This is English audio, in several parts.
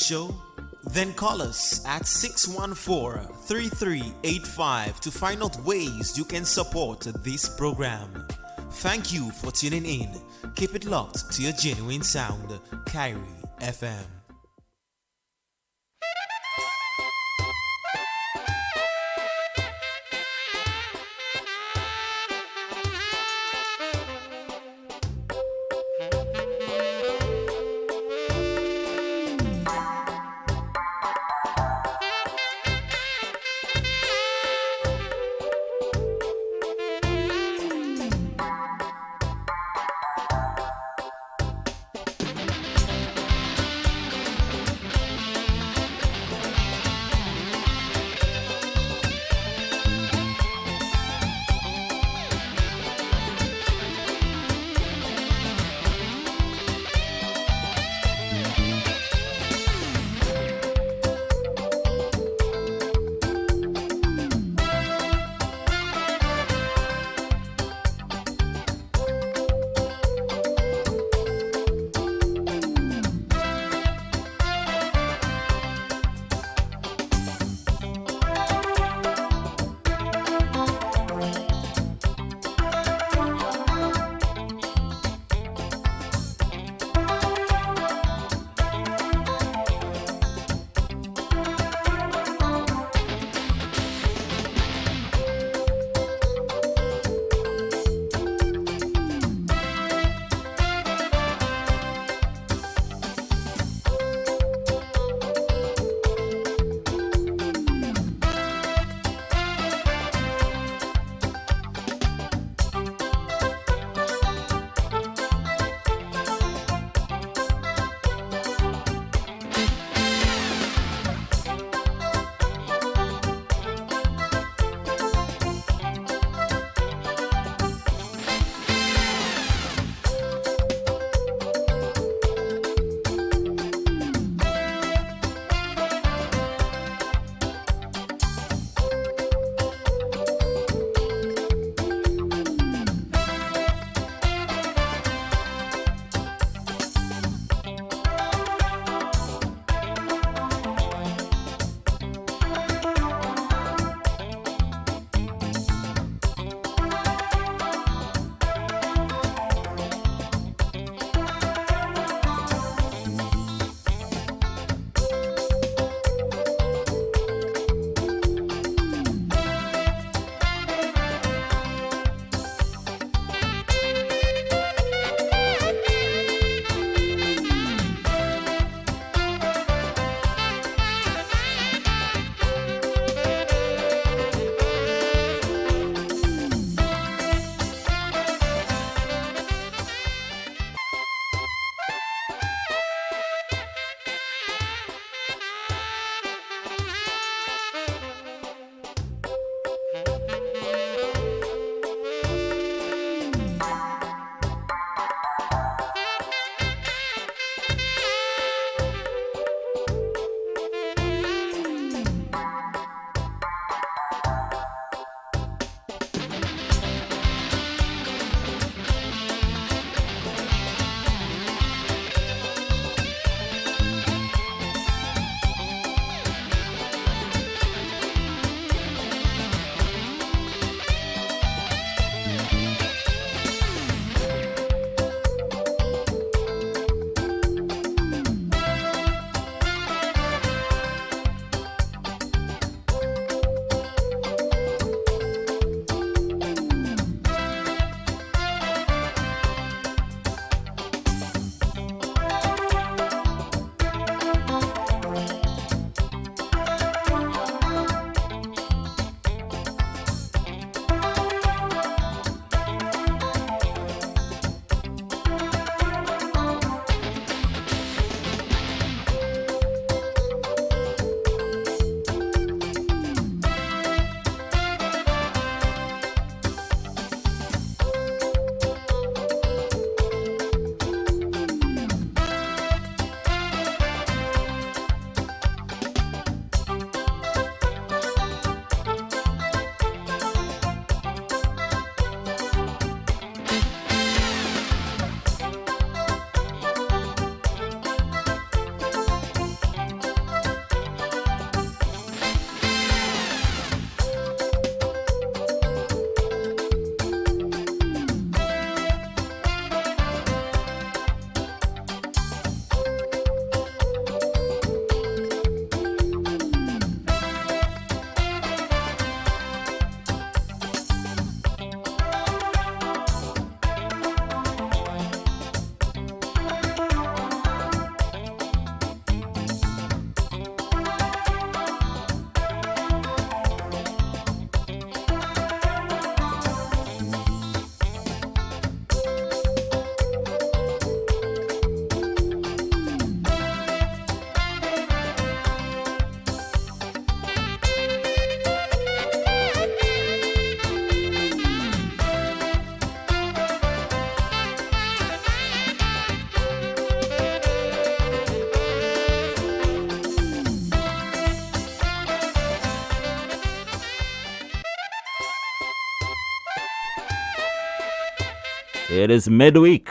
show? Then call us at 614-3385 to find out ways you can support this program. Thank you for tuning in. Keep it locked to your genuine sound, Kyrie FM. It is midweek,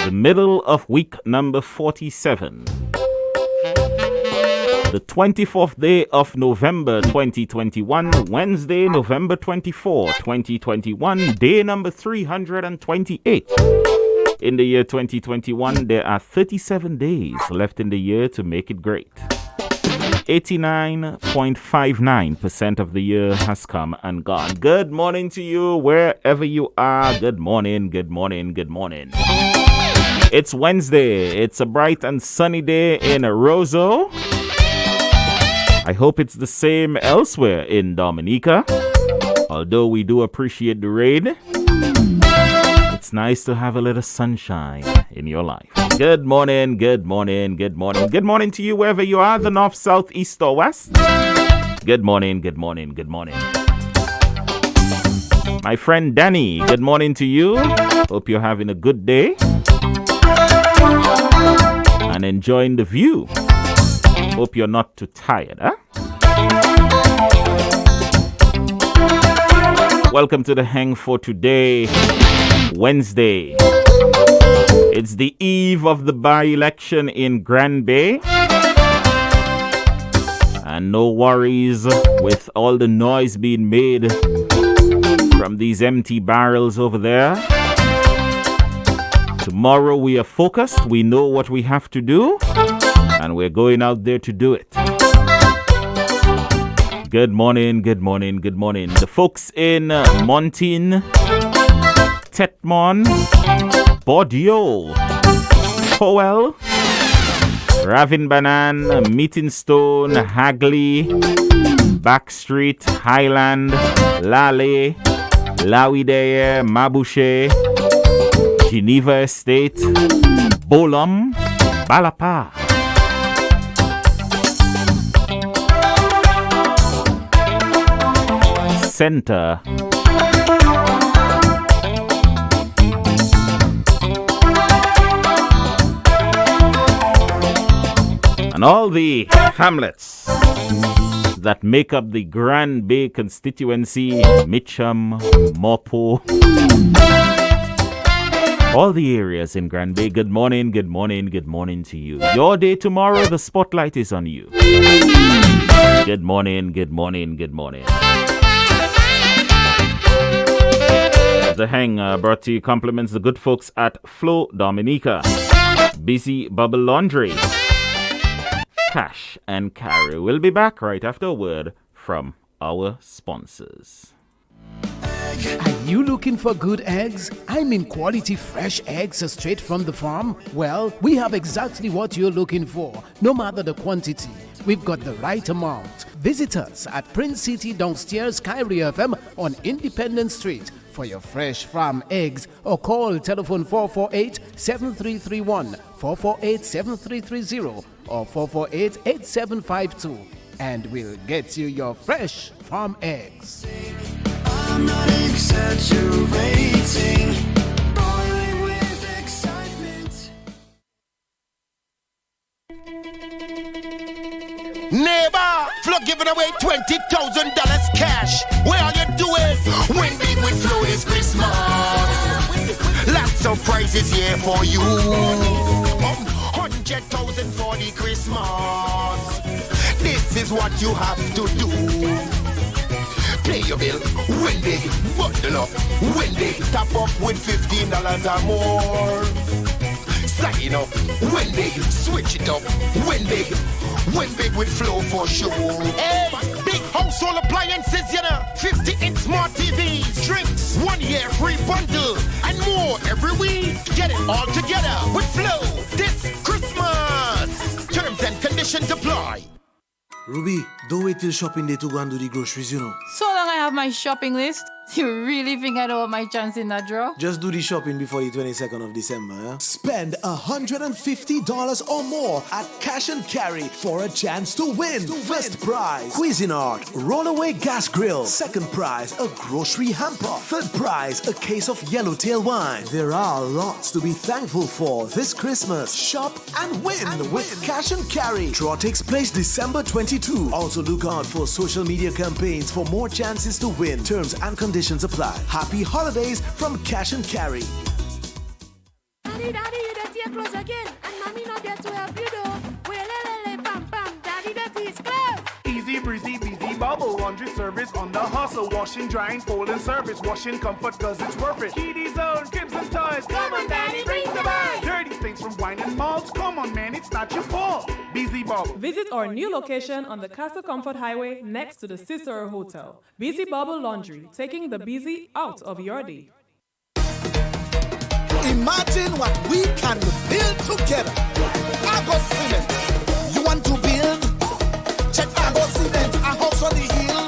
the middle of week number 47. The 24th day of November 2021, Wednesday, November 24, 2021, day number 328. In the year 2021, there are 37 days left in the year to make it great. 89.59% of the year has come and gone. Good morning to you, wherever you are. Good morning, good morning, good morning. It's Wednesday. It's a bright and sunny day in Roseau. I hope it's the same elsewhere in Dominica. Although we do appreciate the rain, it's nice to have a little sunshine in your life. Good morning, good morning, good morning. Good morning to you wherever you are, the north, south, east, or west. Good morning, good morning, good morning. My friend Danny, good morning to you. Hope you're having a good day and enjoying the view. Hope you're not too tired, huh? Welcome to the Heng for today, Wednesday. It's the eve of the by-election in Grand Bay. And no worries with all the noise being made from these empty barrels over there. Tomorrow we are focused. We know what we have to do. And we're going out there to do it. Good morning, good morning, good morning. The folks in Montine, Tetmon, Bordeaux, Powell, Ravinbanan, Meetingstone, Hagley, Backstreet, Highland, Lale, Lawideye, Mabouche, Geneva Estate, Bolum, Balapa. Center, and all the hamlets that make up the Grand Bay constituency, Mitcham, Mopo, all the areas in Grand Bay. Good morning, good morning, good morning to you. Your day tomorrow, the spotlight is on you. Good morning, good morning, good morning. The Heng brought to you compliments the good folks at Flow Dominica, Busy Bubble Laundry, Cash and Carry. We'll be back right after a word from our sponsors. Are you looking for good eggs? I mean quality fresh eggs straight from the farm? Well, we have exactly what you're looking for, no matter the quantity. We've got the right amount. Visit us at Prince City downstairs Kyrie FM on Independence Street for your fresh farm eggs, or call telephone 448-7331, 448-7330, or 448-8752, and we'll get you your fresh farm eggs. I'm not exaggerating, boiling with excitement. Neighbor, Flo giving away $20,000 cash. Where are you doing? When big with Flo is Christmas. Lots of prizes here for you. 100,000 for the Christmas. This is what you have to do. Pay your bill, win big, bundle up, win big, top up with $15 or more. Sign up, win big, switch it up, win big with Flow for sure. Hey, big household appliances, you know, 50-inch smart TVs, drinks, 1 year free bundle, and more every week. Get it all together with Flow this Christmas. Terms and conditions apply. Ruby, don't wait till shopping day to go and do the groceries, you know. So long I have my shopping list. You really think I don't have my chance in that draw? Just do the shopping before the 22nd of December, yeah? Spend $150 or more at Cash and Carry for a chance to win. First prize, Cuisinart Rollaway Gas Grill. Second prize, a grocery hamper. Third prize, a case of Yellowtail wine. There are lots to be thankful for this Christmas. Shop and win with Cash and Carry. Draw takes place December 22. Also look out for social media campaigns for more chances to win. Terms and conditions conditions apply. Happy holidays from Cash and Carry. Daddy, you don't tear clothes again. And mommy not there to help you though. Well, bam, bam, daddy, that is clothes. Easy breezy, busy bubble, laundry service on the hustle, washing, drying, folding service, washing comfort cause it's worth it. Kiddies zone, cribs and toys, come on daddy, bring the boys. Dirty stains from wine and malts, come on man, it's not your fault. Busy bubble. Visit our new location on the Castle Comfort Highway next to the Cicero Hotel. Busy Bubble Laundry, taking the busy out of your day. Imagine what we can build together. Argo Cement. You want to build? Check Argo Cement, a house on the hill.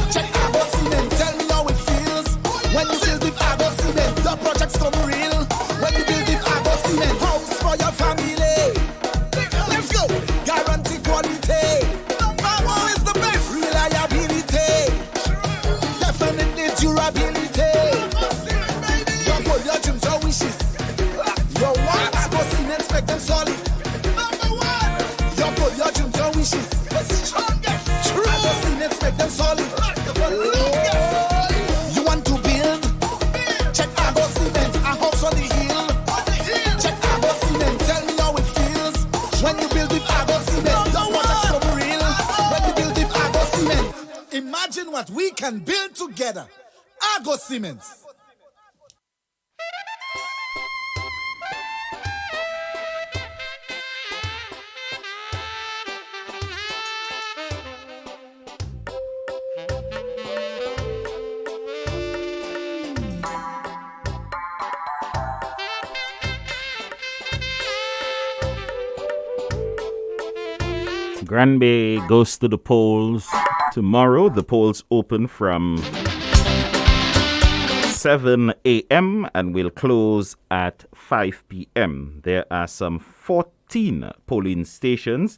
Check Argo Cement, tell me how it feels. When you build with Argo Cement, the projects come real. When you build with Argo Cement, house for your family. Let's go. Guarantee quality. Power is the best. Reliability. Definitely durability. Your dreams, your wishes. Your want, Argo Cement, make them solid. Number one. Your dreams, your wishes. Argo Cement, make them solid. You want to build? Check Argo Cement, a house on the hill. Check Argo Cement, tell me how it feels. When you build with Argo Cement, the projects come real. When you build with Argo Cement, imagine what we can build together. Argo Cement. Granby goes to the polls tomorrow. The polls open from 7 a.m. and will close at 5 p.m. There are some 14 polling stations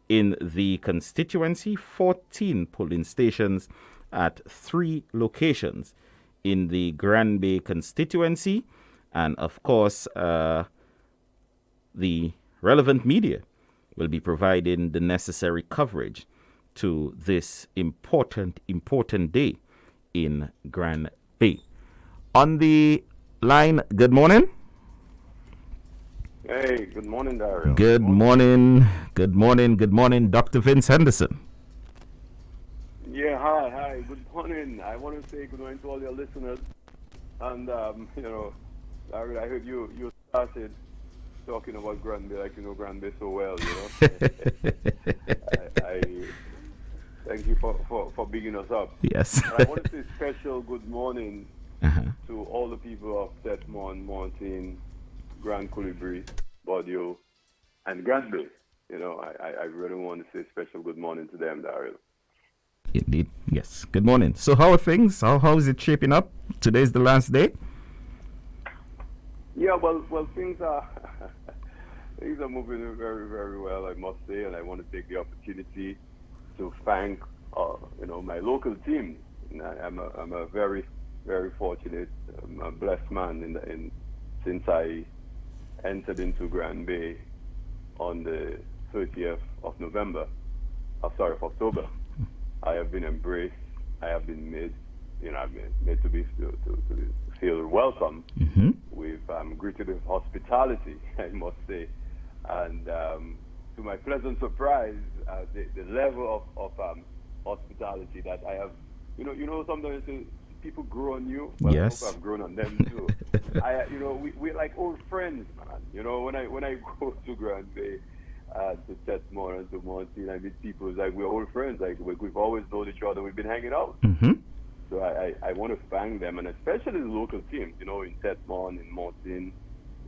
in the constituency, 14 polling stations at 3 locations in the Granby constituency. And of course, the relevant media will be providing the necessary coverage to this important day in Granby. On the line, good morning. Hey, good morning, Daryl. Good morning, Dr. Vince Henderson. Yeah, hi, good morning. I want to say good morning to all your listeners. And, Daryl, I heard you started talking about Granby like you know Granby so well, I thank you for bigging us up. Yes. I want to say special good morning to all the people of Setmont, Mountain, Grand Colibri, Bordeaux, and Granby. I really want to say special good morning to them, Daryl. Indeed, yes. Good morning. So how are things? How is it shaping up? Today's the last day? Yeah, well, things are moving very, very well, I must say, and I want to take the opportunity to thank, my local team. I'm a very, very fortunate, a blessed man since I entered into Granby on the 30th of October. I have been embraced. I have been made, I've been made to feel welcome. Mm-hmm. We've greeted with hospitality, I must say. And to my pleasant surprise, the level of hospitality that I have, sometimes people grow on you. Well, yes. I hope I've grown on them too. We're like old friends, man. When I go to Granby, to Setmont and to Montreal, I meet people, it's like we're old friends. Like we've always known each other. We've been hanging out. Mm-hmm. So I want to thank them, and especially the local teams, in Setmont, in Mountain,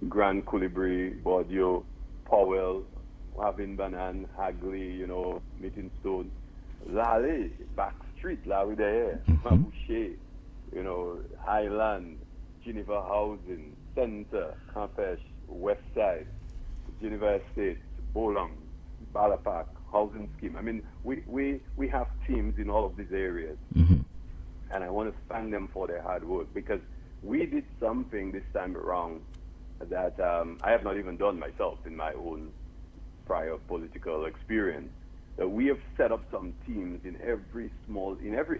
Grand Colibri, Bordeaux, Powell, Havin Banan, Hagley, Meeting Stone, Lally, Back Street, Larry there, Mabouche, Highland, Geneva Housing, Center, Campeche, West Side, Geneva Estate, Bolang, Balapak, Housing Scheme. I mean, we have teams in all of these areas. Mm-hmm. And I want to thank them for their hard work, because we did something this time around that I have not even done myself in my own prior political experience. we have set up some teams in every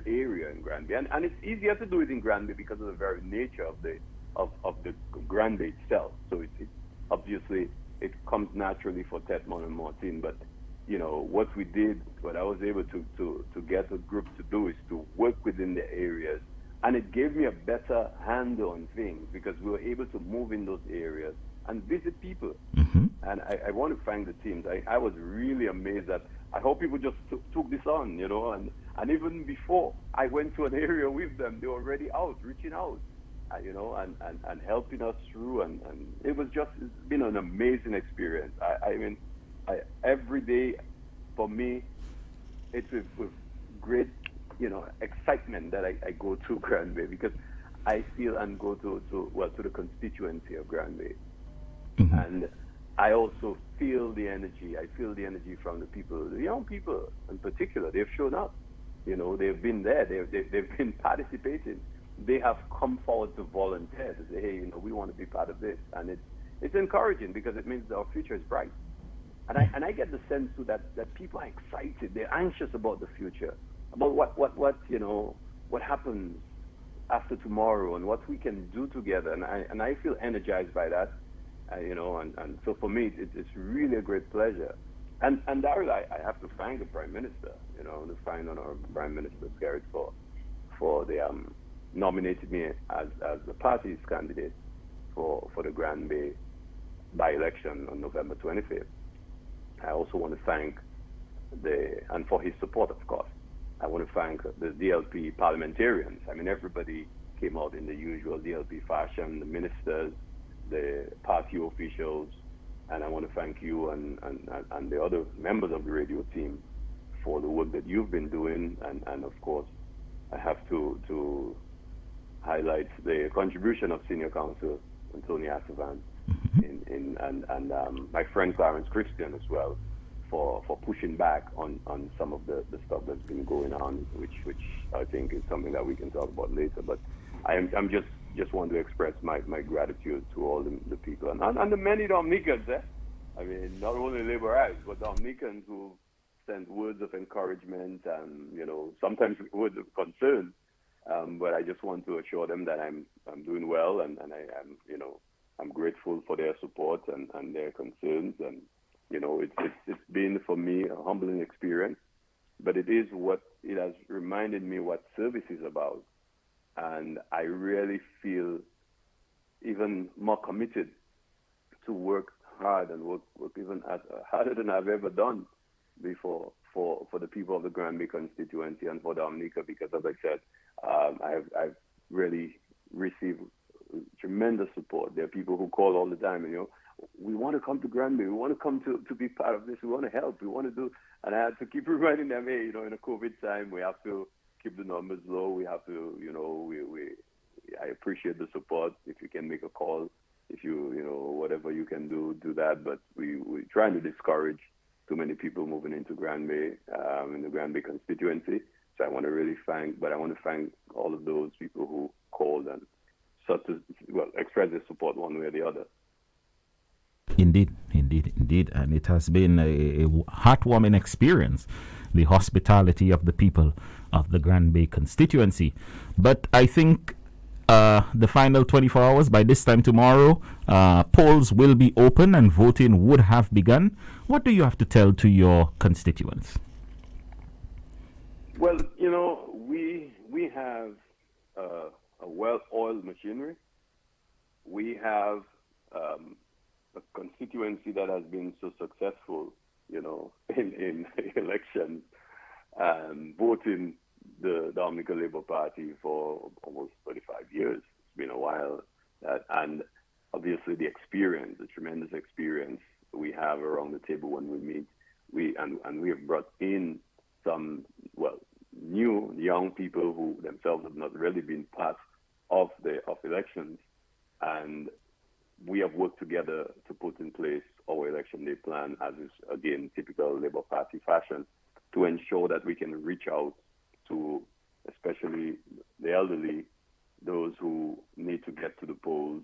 area in Granby, and it's easier to do it in Granby because of the very nature of the Granby itself. So it's obviously it comes naturally for Tetmon and Martin, but what we did, what I was able to get a group to do is to work within the areas, and it gave me a better handle on things because we were able to move in those areas and visit people. And I want to thank the teams. I was really amazed that I hope people just took this on, and even before I went to an area with them, they were already out, reaching out, and helping us through. And it's been an amazing experience. I mean, every day for me, it's with great, excitement that I go to Granby because I feel and go to the constituency of Granby. And I also feel the energy. I feel the energy from the people, the young people in particular. They've shown up. They've been there. They've been participating. They have come forward to volunteer to say, hey, we want to be part of this. And it's encouraging because it means our future is bright. And I get the sense too that people are excited. They're anxious about the future, about what happens after tomorrow and what we can do together. And I feel energized by that. And so for me, it's really a great pleasure. And Daryl, I have to thank the Prime Minister, to thank our Prime Minister Garrett for the nominated me as the party's candidate for the Granby by-election on November 25th. I also want to thank and for his support, of course. I want to thank the DLP parliamentarians. I mean, everybody came out in the usual DLP fashion, the ministers, the party officials, and I want to thank you and the other members of the radio team for the work that you've been doing. And of course, I have to highlight the contribution of Senior Counsel Anthony Asavan and my friend Clarence Christian as well for pushing back on some of the stuff that's been going on, which I think is something that we can talk about later. But I'm just want to express my gratitude to all the people and the many Dominicans. I mean, not only Laborites, but Dominicans who sent words of encouragement and sometimes words of concern. But I just want to assure them that I'm doing well and I'm grateful for their support and their concerns. And it's been for me a humbling experience, but it has reminded me what service is about. And I really feel even more committed to work hard and work even harder than I've ever done before for the people of the Granby constituency and for Dominica, because as I said, I've really received tremendous support. There are people who call all the time and we want to come to Granby, we want to come to be part of this, we want to help, we want to do, and I had to keep reminding them, hey, in a COVID time, we have to keep the numbers low. We have to, I appreciate the support. If you can make a call, if whatever you can do that. But we're trying to discourage too many people moving into Granby, in the Granby constituency. So I want to really thank all of those people who called and express their support one way or the other. Indeed. And it has been a heartwarming experience, the hospitality of the people of the Granby constituency. But I think the final 24 hours, by this time tomorrow, polls will be open and voting would have begun. What do you have to tell to your constituents? Well, we have a well-oiled machinery. We have a constituency that has been so successful, in elections, voting the Dominica Labour Party for almost 35 years. It's been a while. And obviously the experience, the tremendous experience we have around the table when we meet. We have brought in some, new young people who themselves have not really been part of elections. And we have worked together to put in place our election day plan, as is, again, typical Labour Party fashion, to ensure that we can reach out to especially the elderly, those who need to get to the polls,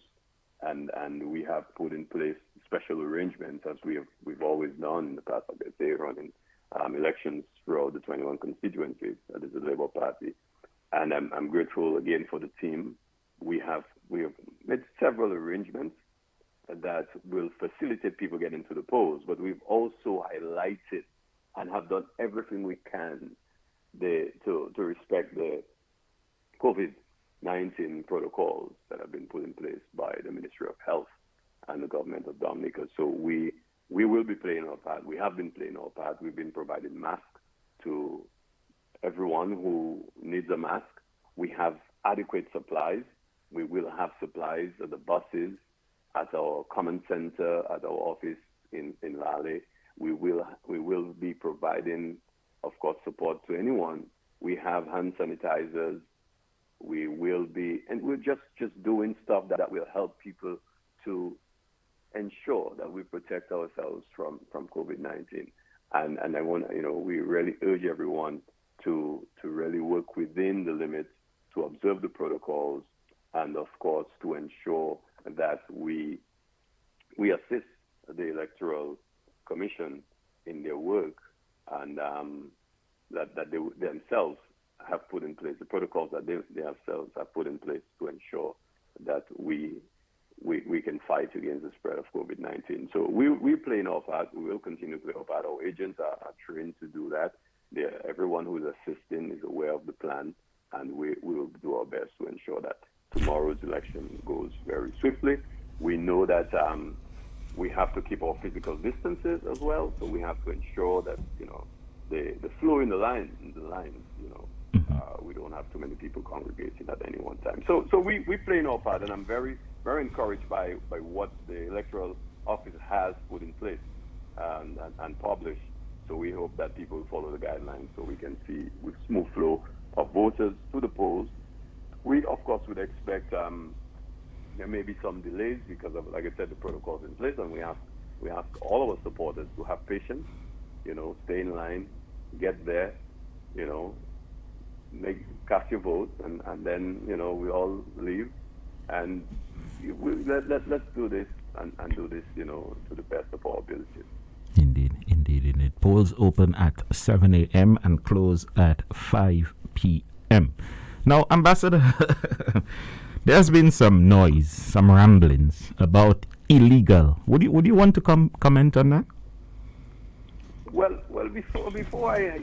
and we have put in place special arrangements, as we've always done in the past, like I say, running elections throughout the 21 constituencies. That is the Labour Party. And I'm grateful again for the team. We have made several arrangements that will facilitate people getting to the polls, but we've also highlighted and have done everything we can to respect the COVID-19 protocols that have been put in place by the Ministry of Health and the government of Dominica. So we will be playing our part. We have been playing our part. We've been providing masks to everyone who needs a mask. We have adequate supplies. We will have supplies at the buses, at our common center, at our office in Raleigh. We will be providing, of course, support to anyone. We have hand sanitizers. We will be, and we're just doing stuff that will help people to ensure that we protect ourselves from COVID-19. And I want, we really urge everyone to really work within the limits, to observe the protocols, and of course to ensure that we assist the Electoral Commission in their work, and that they themselves have put in place the protocols that they themselves have put in place to ensure that we can fight against the spread of COVID-19. So we're playing our part. We will continue to play our part. Our agents are trained to do that. Everyone who is assisting is aware of the plan, and we will do our best to ensure that tomorrow's election goes very swiftly. We know that we have to keep our physical distances as well, so we have to ensure that the flow in the lines, we don't have too many people congregating at any one time. So we're playing our part, and I'm very, very encouraged by what the Electoral Office has put in place and published. So we hope that people will follow the guidelines so we can see with smooth flow of voters to the polls. We, of course, would expect there may be some delays because of, like I said, the protocols in place, and we ask all of our supporters to have patience, stay in line, get there, cast your votes, and then, we all leave, and let's do this and do this, to the best of our abilities. Indeed. Polls open at 7 a.m. and close at 5 p.m. Now, Ambassador, there's been some noise, some ramblings about illegal. Would you want to comment on that? Well, before I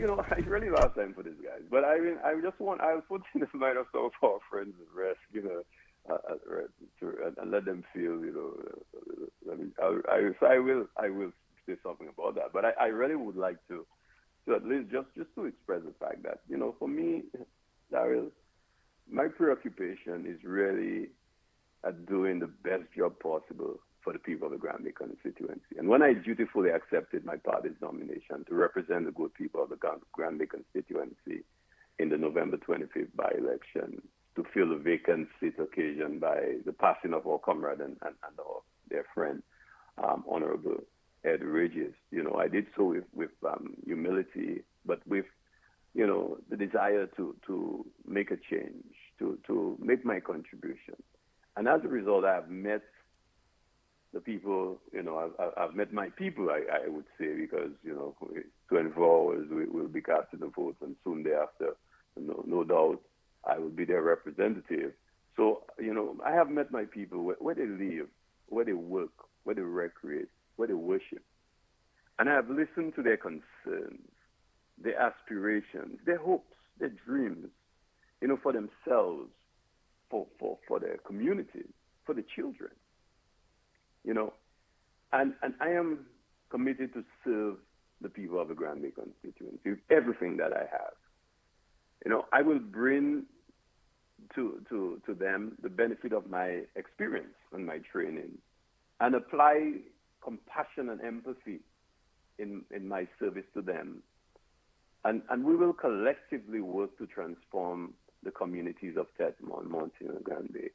really lost time for this, guys. But I mean, I was putting the mind of some of our friends at rest, and let them feel, I will say something about that. But I really would like to at least just to express the fact that, for me, Daryl, my preoccupation is really at doing the best job possible for the people of the Granby constituency. And when I dutifully accepted my party's nomination to represent the good people of the Granby constituency in the November 25th by-election, to fill the vacant seat occasioned by the passing of our comrade and our dear friend, Honorable Ed Regis, I did so with humility, but with the desire to make a change, to make my contribution. And as a result, I have met the people, I've met my people, I would say, because, 24 hours we'll be casting the votes, and soon thereafter, no doubt, I will be their representative. So, I have met my people where they live, where they work, where they recreate, where they worship. And I have listened to their concerns, their aspirations, their hopes, their dreams, for themselves, for their communities, for the children, And I am committed to serve the people of the Granby constituency with everything that I have. I will bring to them the benefit of my experience and my training, and apply compassion and empathy in my service to them. And we will collectively work to transform the communities of Tetmon, Monty, and Granby.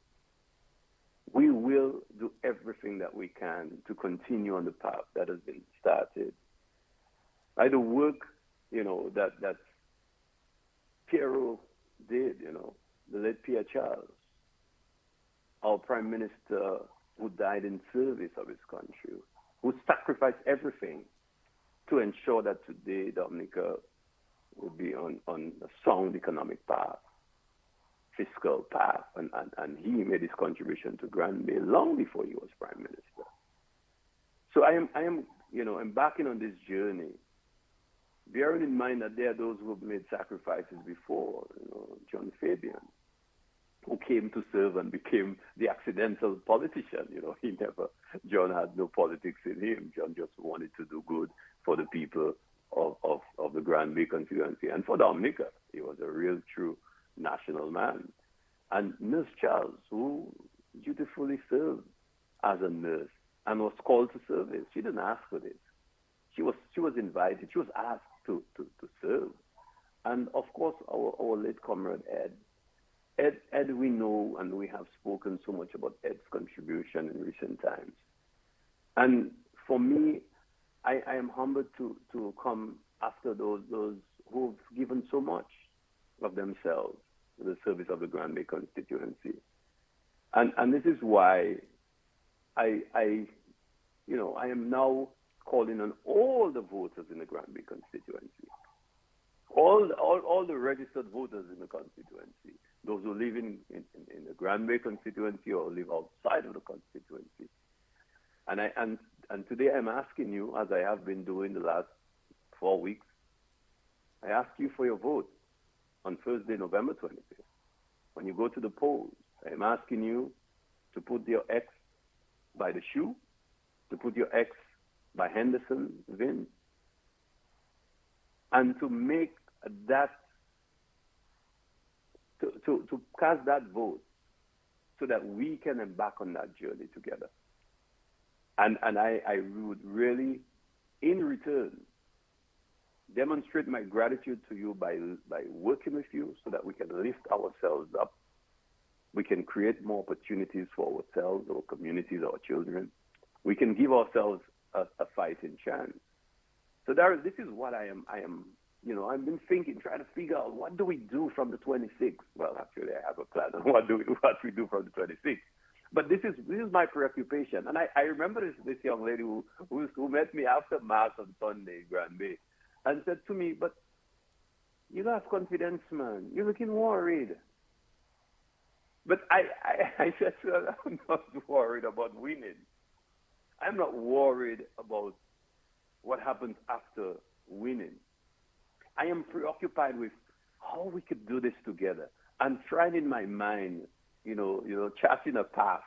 We will do everything that we can to continue on the path that has been started. By the work, that Piero did, the late Pierre Charles, our Prime Minister who died in service of his country, who sacrificed everything to ensure that today Dominica will be on a sound economic path, fiscal path, and he made his contribution to Grand Bay long before he was Prime Minister. So I am embarking on this journey, bearing in mind that there are those who have made sacrifices before, John Fabian, who came to serve and became the accidental politician. John had no politics in him. John just wanted to do good for the people of the Grand Bay constituency and for Dominica. He was a real, true national man. And Nurse Charles, who dutifully served as a nurse and was called to service. She didn't ask for this. She was invited. She was asked to serve. And of course, our late comrade Ed, we know, and we have spoken so much about Ed's contribution in recent times. And for me, I am humbled to come after those who've given so much of themselves to the service of the Grand Bay constituency. And this is why I am now calling on all the voters in the Grand Bay constituency, all the registered voters in the constituency, those who live in the Grand Bay constituency or live outside of the constituency. And today I'm asking you, as I have been doing the last 4 weeks, I ask you for your vote on Thursday, November 25th. When you go to the polls, I'm asking you to put your X by the shoe, to put your X by Henderson Vince, and to make that, to cast that vote so that we can embark on that journey together. And I would really, in return, demonstrate my gratitude to you by working with you so that we can lift ourselves up. We can create more opportunities for ourselves, our communities, our children. We can give ourselves a fighting chance. So this is what I am, I've been thinking, trying to figure out what do we do from the 26th? Well, actually, I have a plan on what we do from the 26th. But this is my preoccupation. And I remember this young lady who met me after Mass on Sunday in Grand Bay and said to me, but you don't have confidence, man. You're looking worried. But I said to her, I'm not worried about winning. I'm not worried about what happens after winning. I am preoccupied with how we could do this together and trying in my mind, charting a path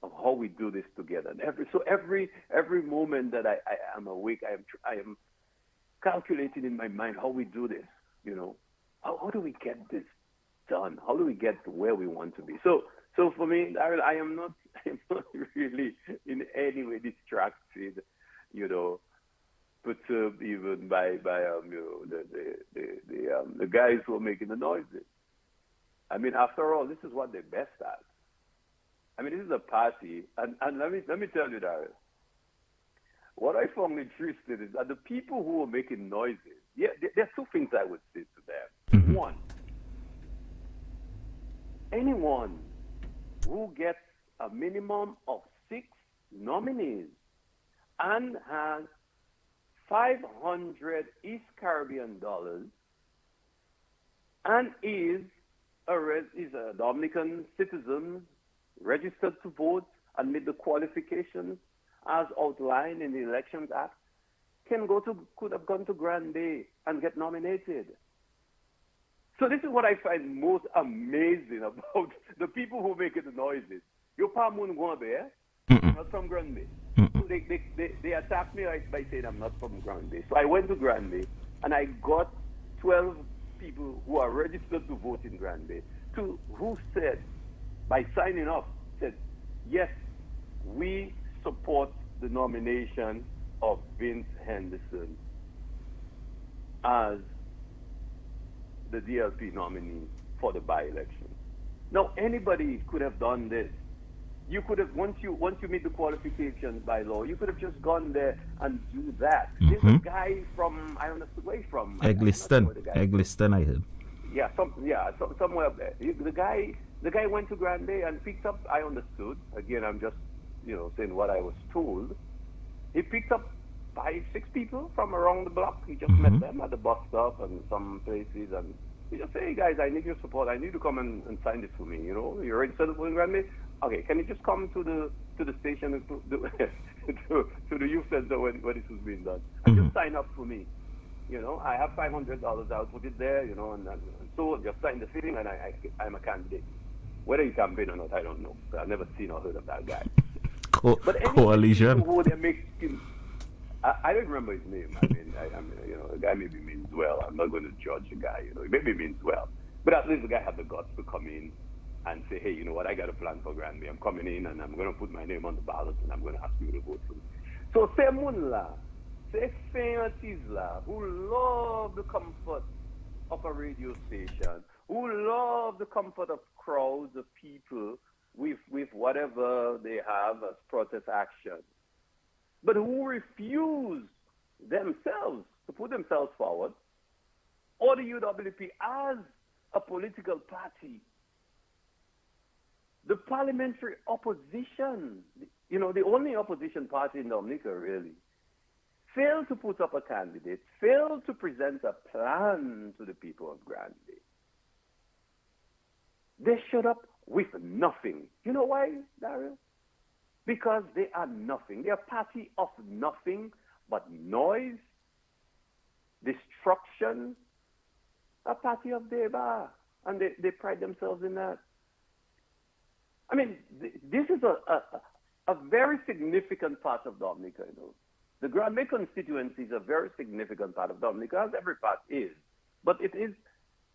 of how we do this together. And every moment that I am awake, I am calculating in my mind how we do this. How do we get this done? How do we get to where we want to be? So for me, I am not really in any way distracted, perturbed even by the guys who are making the noises. I mean, after all, this is what they're best at. I mean, this is a party, and let me tell you, Darius, what I found interesting is that the people who are making noises, there are two things I would say to them. Mm-hmm. One, anyone who gets a minimum of 6 nominees and has 500 East Caribbean dollars and is a Dominican citizen, registered to vote and meet the qualifications as outlined in the Elections Act, could have gone to Grand Bay and get nominated. So this is what I find most amazing about the people who make the noises. You're from Mungwabe, not from Grand Bay. So they attacked me by saying I'm not from Grand Bay. So I went to Grand Bay and I got 12 people who are registered to vote in Grand Bay, who said, by signing up, said, yes, we support the nomination of Vince Henderson as the DLP nominee for the by-election. Now, anybody could have done this. You could have, once you meet the qualifications by law, you could have just gone there and do that. There's a guy from, I understood where he's from. Egliston, I heard. Yeah, somewhere up there. The guy went to Grand Bay and picked up, I understood, again, I'm just, saying what I was told. He picked up 5, 6 people from around the block. He just met them at the bus stop and some places, and he just say, hey guys, I need your support. I need to come and sign this for me. You know, you're registered for Grammy. Okay, can you just come to the station and to the youth center where this was being done and just sign up for me? You know, I have $500. I'll put it there. You know, and so just sign the thing, and I'm a candidate. Whether he campaign or not, I don't know. I've never seen or heard of that guy. But Coalition. who they make him, I don't remember his name. I mean, you know, the guy maybe means well. I'm not going to judge the guy. You know, he maybe means well, but at least the guy had the guts to come in and say, hey, you know what? I got a plan for Granby. I'm coming in and I'm going to put my name on the ballot and I'm going to ask you to vote for me. So say Munla, say Tisla, who love the comfort of a radio station, who love the comfort of crowds of people with whatever they have as protest action, but who refuse themselves to put themselves forward, or the UWP as a political party. The parliamentary opposition, you know, the only opposition party in Dominica really, failed to put up a candidate, failed to present a plan to the people of Granby. They showed up with nothing. You know why, Daryl? Because they are nothing. They are a party of nothing but noise, destruction, a party of deba. And they pride themselves in that. I mean, this is a very significant part of Dominica, you know. The Grand Bay constituency is a very significant part of Dominica, as every part is. But it is,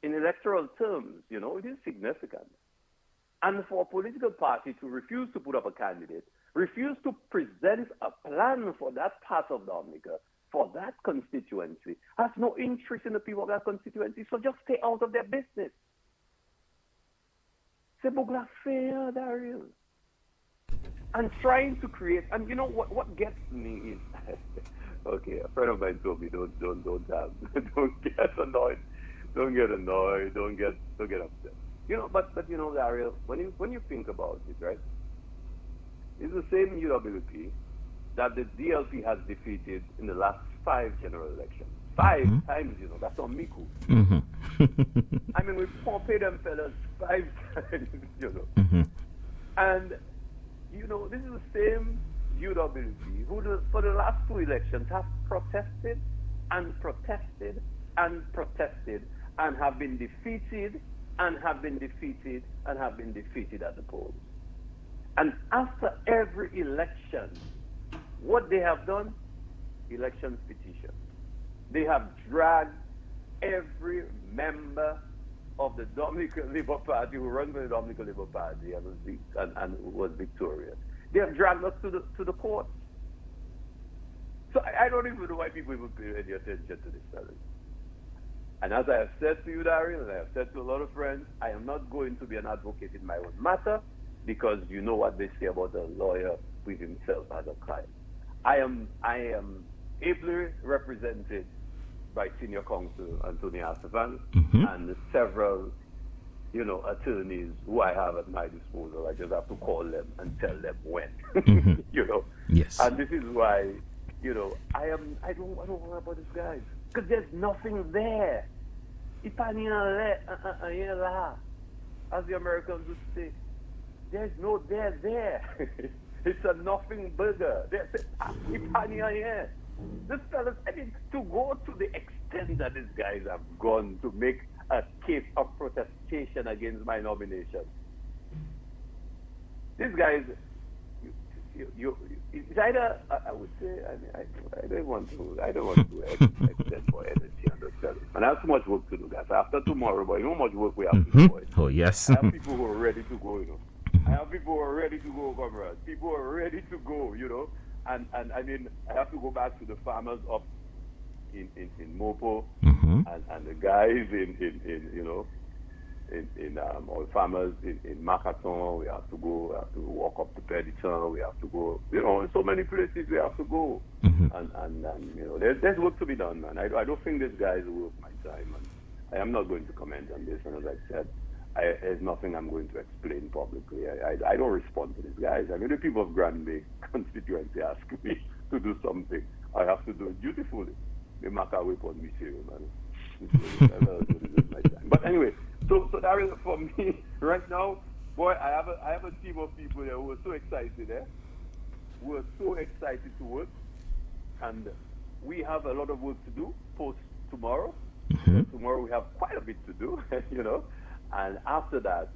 in electoral terms, you know, it is significant. And for a political party to refuse to put up a candidate, refuse to present a plan for that part of Dominica, for that constituency, has no interest in the people of that constituency, so just stay out of their business. C'est bugla fair, Daryl. And trying to create, and you know what gets me is, okay, a friend of mine told me, don't get annoyed, don't get upset. You know, but you know, Daryl, when you think about it, right? It's the same UWP that the DLP has defeated in the last 5 general elections. 5 times, you know, that's on Miku. I mean, we pay them fellas 5 times, you know. And, you know, this is the same UWP who, for the last 2 elections, have protested and protested and protested and have been defeated and have been defeated and have been defeated at the polls. And after every election, what they have done? Elections petition. They have dragged every member of the Dominican Labour Party who ran for the Dominican Labour Party and was victorious. They have dragged us to the court. So I don't even know why people even pay any attention to this challenge. And as I have said to you, Daryl, and I have said to a lot of friends, I am not going to be an advocate in my own matter, because you know what they say about a lawyer with himself as a client. I am ably represented by senior counsel Anthony Astafan and several, you know, attorneys who I have at my disposal. I just have to call them and tell them when, you know. Yes. And this is why, you know, I don't worry about these guys, because there's nothing there. As the Americans would say, there's no there. It's a nothing burger. This fellas, I mean, to go to the extent that these guys have gone to make a case of protestation against my nomination. These guys, it's either, I would say, I don't want to extend more energy on this fellas. And I have so much work to do, guys. After tomorrow, but you know how much work we have to do, boys. Oh, yes. I have people who are ready to go, you know. I have people who are ready to go, comrades. People who are ready to go, you know. And I mean, I have to go back to the farmers up in Mopo and the guys or farmers in Makaton. We have to walk up to Pediton. We have to go, you know, in so many places we have to go. And you know, there's work to be done, man. I don't think these guys are worth my time, and I am not going to comment on this. And as I said, there's nothing I'm going to explain publicly. I don't respond to these guys. I mean, the people of Grand Bay constituency ask me to do something. I have to do it dutifully. They mark our way upon me, serious, man. But anyway, so that is for me right now. Boy, I have a team of people there who are so excited, who are so excited to work, and we have a lot of work to do post tomorrow. Tomorrow we have quite a bit to do, and after that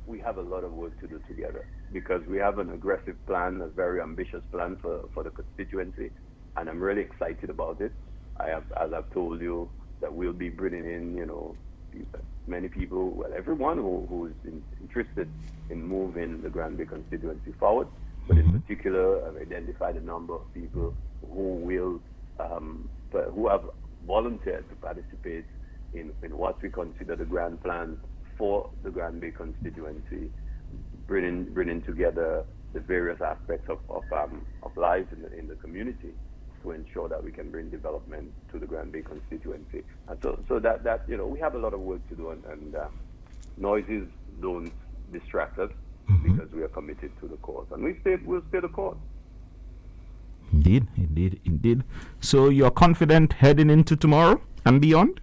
we have a lot of work to do together because we have an aggressive plan, a very ambitious plan for the constituency, and I'm really excited about it. As I've told you, that we'll be bringing in, many people, well, everyone who is interested in moving the Grand Bay constituency forward. But in particular, I've identified a number of people who have volunteered to participate in what we consider the grand plan for the Grand Bay constituency, bringing together the various aspects of life in the community to ensure that we can bring development to the Grand Bay constituency. And so that we have a lot of work to do, and noises don't distract us because we are committed to the cause, and we'll stay the course. Indeed. So you're confident heading into tomorrow and beyond?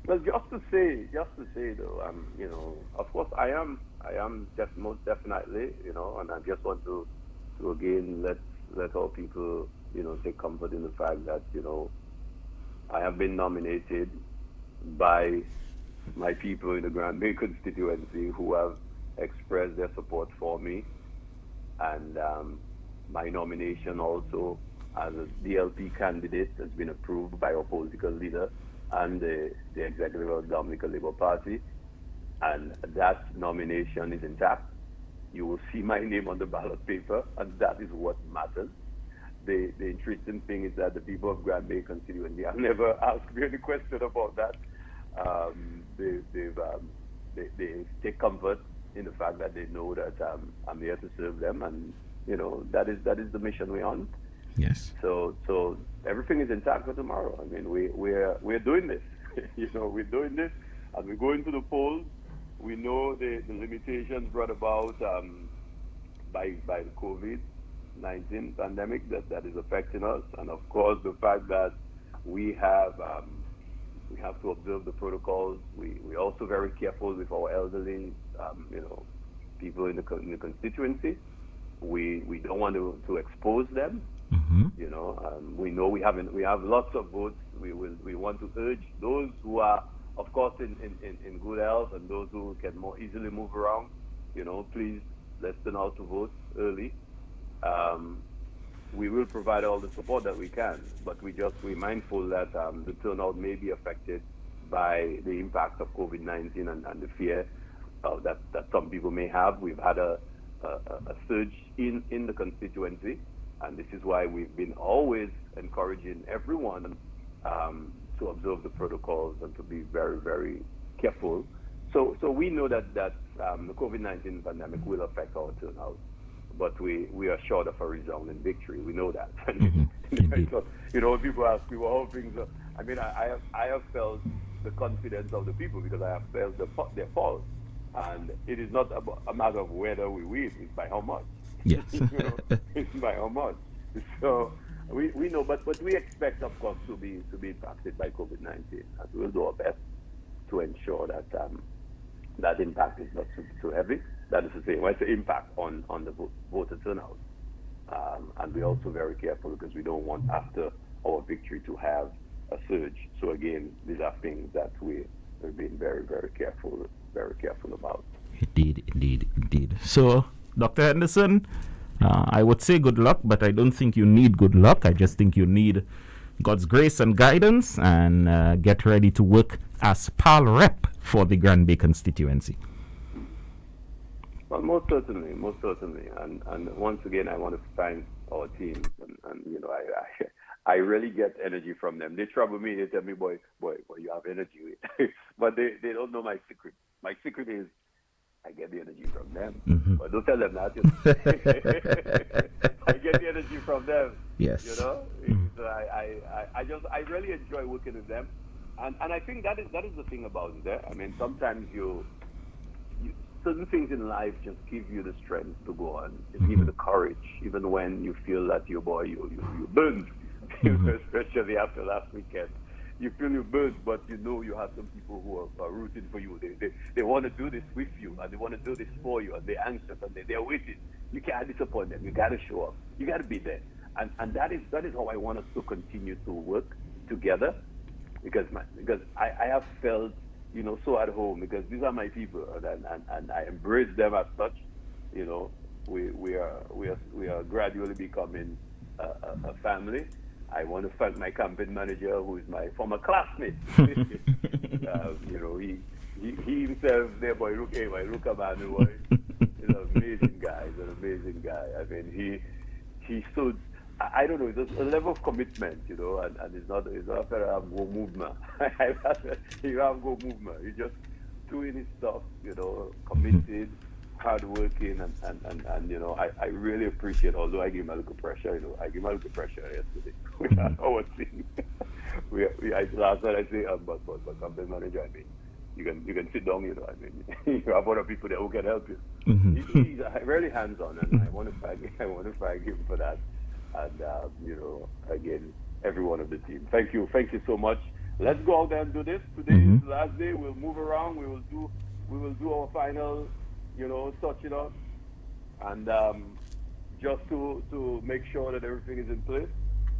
Well, just to say though, of course I am most definitely, and I just want to again let all people, take comfort in the fact that, I have been nominated by my people in the Grand Bay constituency who have expressed their support for me, and my nomination also as a DLP candidate has been approved by our political leader and the executive of the Dominican Labour Party, and that nomination is intact. You will see my name on the ballot paper, and that is what matters. The interesting thing is that the people of Grand Bay constituency have never asked me any question about that. They take comfort in the fact that they know that I'm here to serve them, and that is the mission we're on. Yes. So everything is intact for tomorrow. I mean, we're doing this. We're doing this, and we're going to the polls. We know the limitations brought about by the COVID-19 pandemic that is affecting us, and of course the fact that we have to observe the protocols. We're also very careful with our elderly, people in the constituency. We don't want to expose them. We know we have lots of votes. We want to urge those who are, of course, in good health, and those who can more easily move around, please let's turn out to vote early. We will provide all the support that we can, but we're mindful that the turnout may be affected by the impact of COVID-19 and the fear that some people may have. We've had a surge in the constituency, and this is why we've been always encouraging everyone to observe the protocols and to be very, very careful. So we know that the COVID-19 pandemic will affect our turnout, but we are short of a resounding victory. We know that. So, when people ask me, well, how things are, I mean, I have felt the confidence of the people because I have felt their pulse. And it is not a matter of whether we win, it's by how much. Yes. It's by how much. So we know, but we expect, of course, to be impacted by COVID-19, and we'll do our best to ensure that that impact is not too heavy. That is to say, when I say impact on the voter turnout, and we're also very careful because we don't want after our victory to have a surge. So again, these are things that we're being very, very careful about. Indeed. So, Dr. Henderson, I would say good luck, but I don't think you need good luck. I just think you need God's grace and guidance, and get ready to work as PAL rep for the Grand Bay constituency. Well, most certainly. And once again, I want to thank our team, and I really get energy from them. They trouble me. They tell me, boy, you have energy. But they don't know my secret. My secret is I get the energy from them. But don't tell them that. I get the energy from them. Yes. So I really enjoy working with them, and I think that is the thing about it. I mean, sometimes certain things in life just give you the strength to go on, just give you the courage, even when you feel that you burned, especially after last weekend. You feel you burned, but you know you have some people who are rooting for you. They want to do this with you, and they want to do this for you, and they're anxious, and they're waiting. You can't disappoint them. You got to show up. You got to be there. And that is how I want us to continue to work together, because I have felt, you know, so at home, because these are my people, and I embrace them as such. You know, we are gradually becoming a family. I want to thank my campaign manager, who is my former classmate. You know, he himself, there boy, look a man, boy, he's an amazing guy. He's an amazing guy. I mean, he stood. I don't know, it's a level of commitment, you know, and it's not a go movement. He have go movement. He's just doing his stuff, you know, committed, hardworking, and you know, I really appreciate. Although I give him a little pressure, you know, I give him a little pressure yesterday. We had our thing. Last night I say, but campaign manager, I mean, you can sit down, you know. I mean, you have other people there who can help you. He's really hands-on, and I want to thank him for that. And you know, again, everyone of the team, thank you so much. Let's go out there and do this. Today is the last day. We'll move around. We will do our final, you know, touch it up, and just to make sure that everything is in place.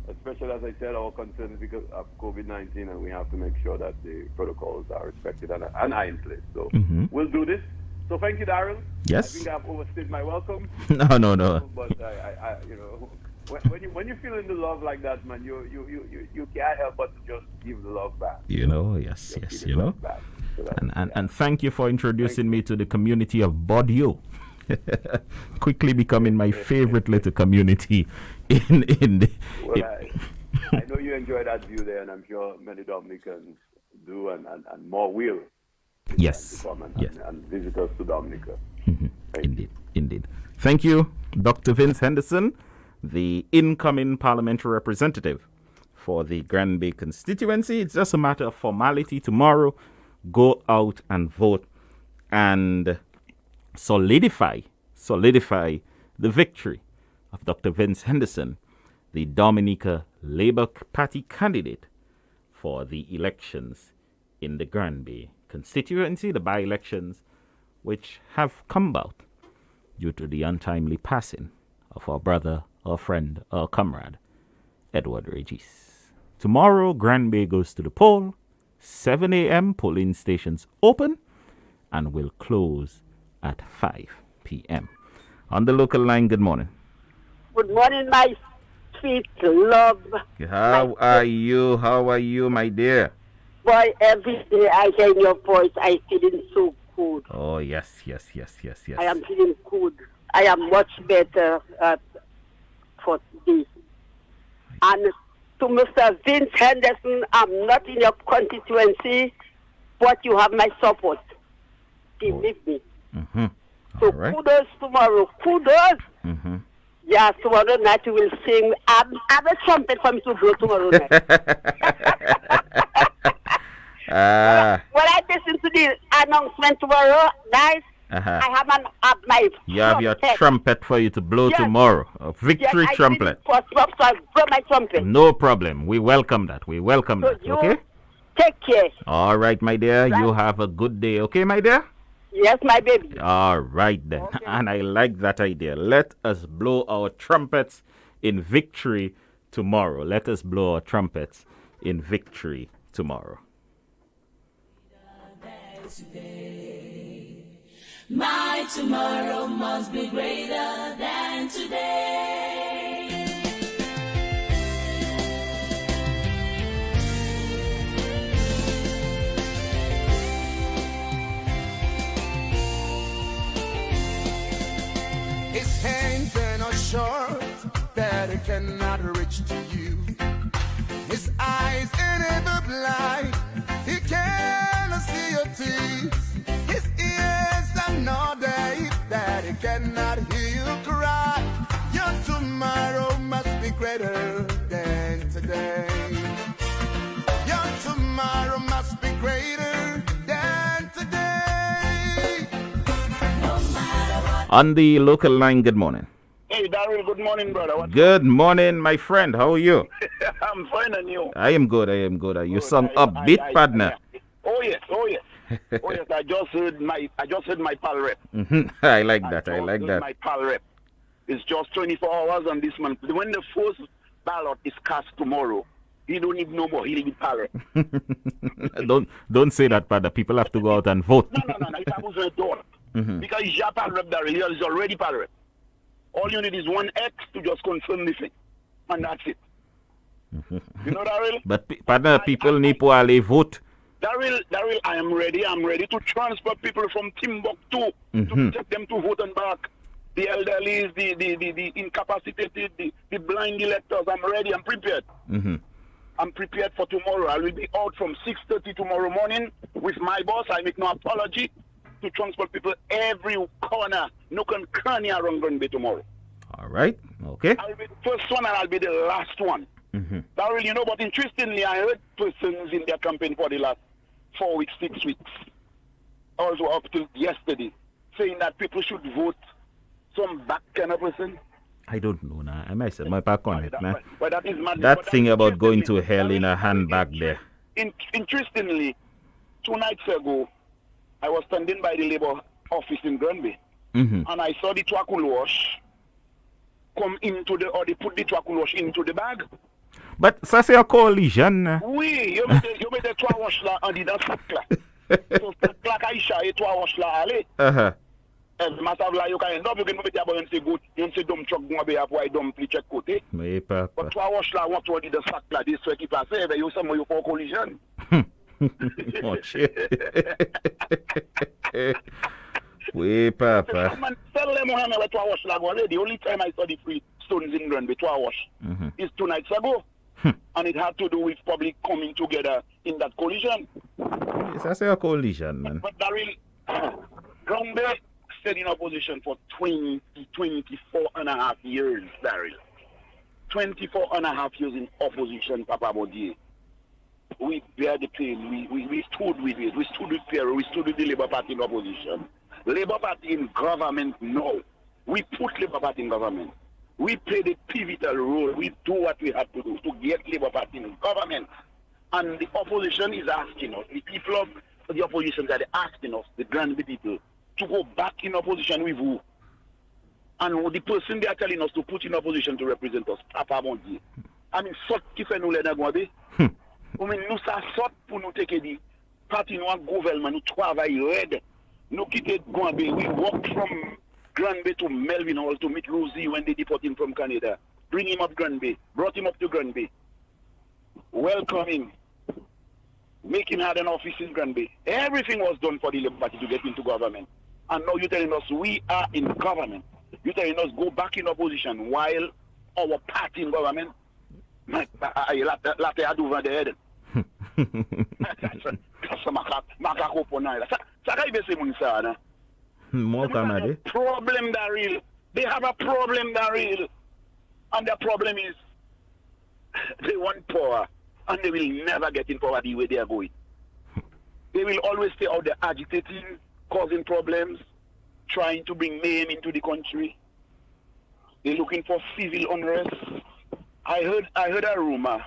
Especially, as I said, our concern is because of COVID-19, and we have to make sure that the protocols are respected and are in place. So we'll do this. So thank you, Daryl. Yes. I think I've overstayed my welcome. No. But I you know, when you're feeling the love like that, man, you can't help but to just give the love back. You know, yes, you know. So and thank you for introducing me to the community of Bordeaux. Quickly becoming my favorite little community in the. Well, I know you enjoy that view there, and I'm sure many Dominicans do, and more will. Yes. To come and visit us to Dominica. Indeed. Thank you, Dr. Vince Henderson, the incoming parliamentary representative for the Grand Bay constituency. It's just a matter of formality. Tomorrow, go out and vote and solidify the victory of Dr. Vince Henderson, the Dominica Labour Party candidate for the elections in the Grand Bay constituency, the by-elections which have come about due to the untimely passing of our brother, our friend, our comrade, Edward Regis. Tomorrow, Grand Bay goes to the poll. 7 a.m. polling stations open and will close at 5 p.m. On the local line, good morning. Good morning, my sweet love. How are you, my dear? Boy, every day I hear your voice, I feeling so good. Oh, yes. I am feeling good. I am much better for this. And to Mr. Vince Henderson, I'm not in your constituency, but you have my support. Believe me. So right. Kudos tomorrow. Kudos. Yeah, tomorrow night you will sing. I have a trumpet for me to blow tomorrow night. When I listen to the announcement tomorrow night, I have my you have your trumpet for you to blow tomorrow. A victory trumpet. Blow my trumpet. No problem. We welcome that. Okay? Take care. All right, my dear. Right. You have a good day. Okay, my dear? Yes, my baby. All right, then. Okay. And I like that idea. Let us blow our trumpets in victory tomorrow. Let us blow our trumpets in victory tomorrow. My tomorrow must be greater than today. His hands are not short that it cannot reach to you. His eyes are never blind, he cannot see your tears. His ears are not deaf that he cannot hear you cry. Your tomorrow must be greater than today. Your tomorrow must be greater than today. On the local line, good morning. Hey, Daryl, good morning, brother. Good morning, my friend. How are you? I'm fine, and you? I am good. You sound upbeat, partner. Oh yes. Oh yes. I just heard my pal rep. I like that. My pal rep. It's just 24 hours on this month. When the first ballot is cast tomorrow, he don't need no more. He need pal rep. Don't say that, partner. People have to go out and vote. No. It happens to a door. Because he's your pal rep, Daryl. He is already pal rep. All you need is one X to just confirm the thing. And that's it. You know, Daryl? But, partner, people need to aller vote. Daryl, I am ready. I'm ready to transfer people from Timbuktu to take them to vote and back. The elderly, the incapacitated, the blind electors. I'm ready. I'm prepared. I'm prepared for tomorrow. I will be out from 6:30 tomorrow morning with my boss. I make no apology to transport people every corner, nook and cranny around Granby tomorrow. All right. Okay. I'll be the first one and I'll be the last one. Daryl, you know, but interestingly, I heard persons in their campaign for the last 4 weeks, 6 weeks, also up to yesterday, saying that people should vote some back kind of person. I don't know now. I might set my back on it, man. But that is madness. That thing about going to hell in a handbag there. Interestingly, 2 nights ago, I was standing by the Labour office in Granby, and I saw the tobacco wash come into or they put the tobacco wash into the bag. But ça c'est a coalition. Oui, you made the tobacco wash là on the sac là. So sac là Aisha et tobacco wash là allez. As matter of like you can end up you can move it about and say good, you say dumb truck go be up why dumb play check côté. Mais papa. But tobacco wash là want to the sac là this way qui passe et you some you for collision. Oh shit. Oui, papa. Tell them Mohammed where to wash lag already. The only time I saw the free stones in Granby to wash is 2 nights ago. And it had to do with public coming together in that coalition. Yes, I say a coalition, man. But Daryl, Granby stayed in opposition for 24 and a half years, Daryl. 24 and a half years in opposition, Papa Bodier. We bear the pain. We stood with it. We stood with Pierre. We stood with the Labour Party in opposition. Labour Party in government now. We put Labour Party in government. We play the pivotal role. We do what we have to do to get Labour Party in government. And the opposition is asking us, the people of the opposition that are asking us, the Granby people, to go back in opposition with who? And the person they are telling us to put in opposition to represent us, Papa Bondi. I mean, sort qui fait nous les nagouabe. Nous ça sort pour nous take the party nous gouvernement nous travaille red. Nous quitter Granby. We walked from Granby to Melvin Hall to meet Rosie when they deport him from Canada. Bring him up Granby. Brought him up to Granby. Welcome him. Make him have an office in Granby. Everything was done for the Labour Party to get into government. And now you're telling us we are in government. You're telling us go back in opposition while our party in government. Latte had over the head. Problem that real. They have a problem that real. And the problem is they want power and they will never get in power the way they are going. They will always stay out there agitating, causing problems, trying to bring mayhem into the country. They're looking for civil unrest. I heard a rumor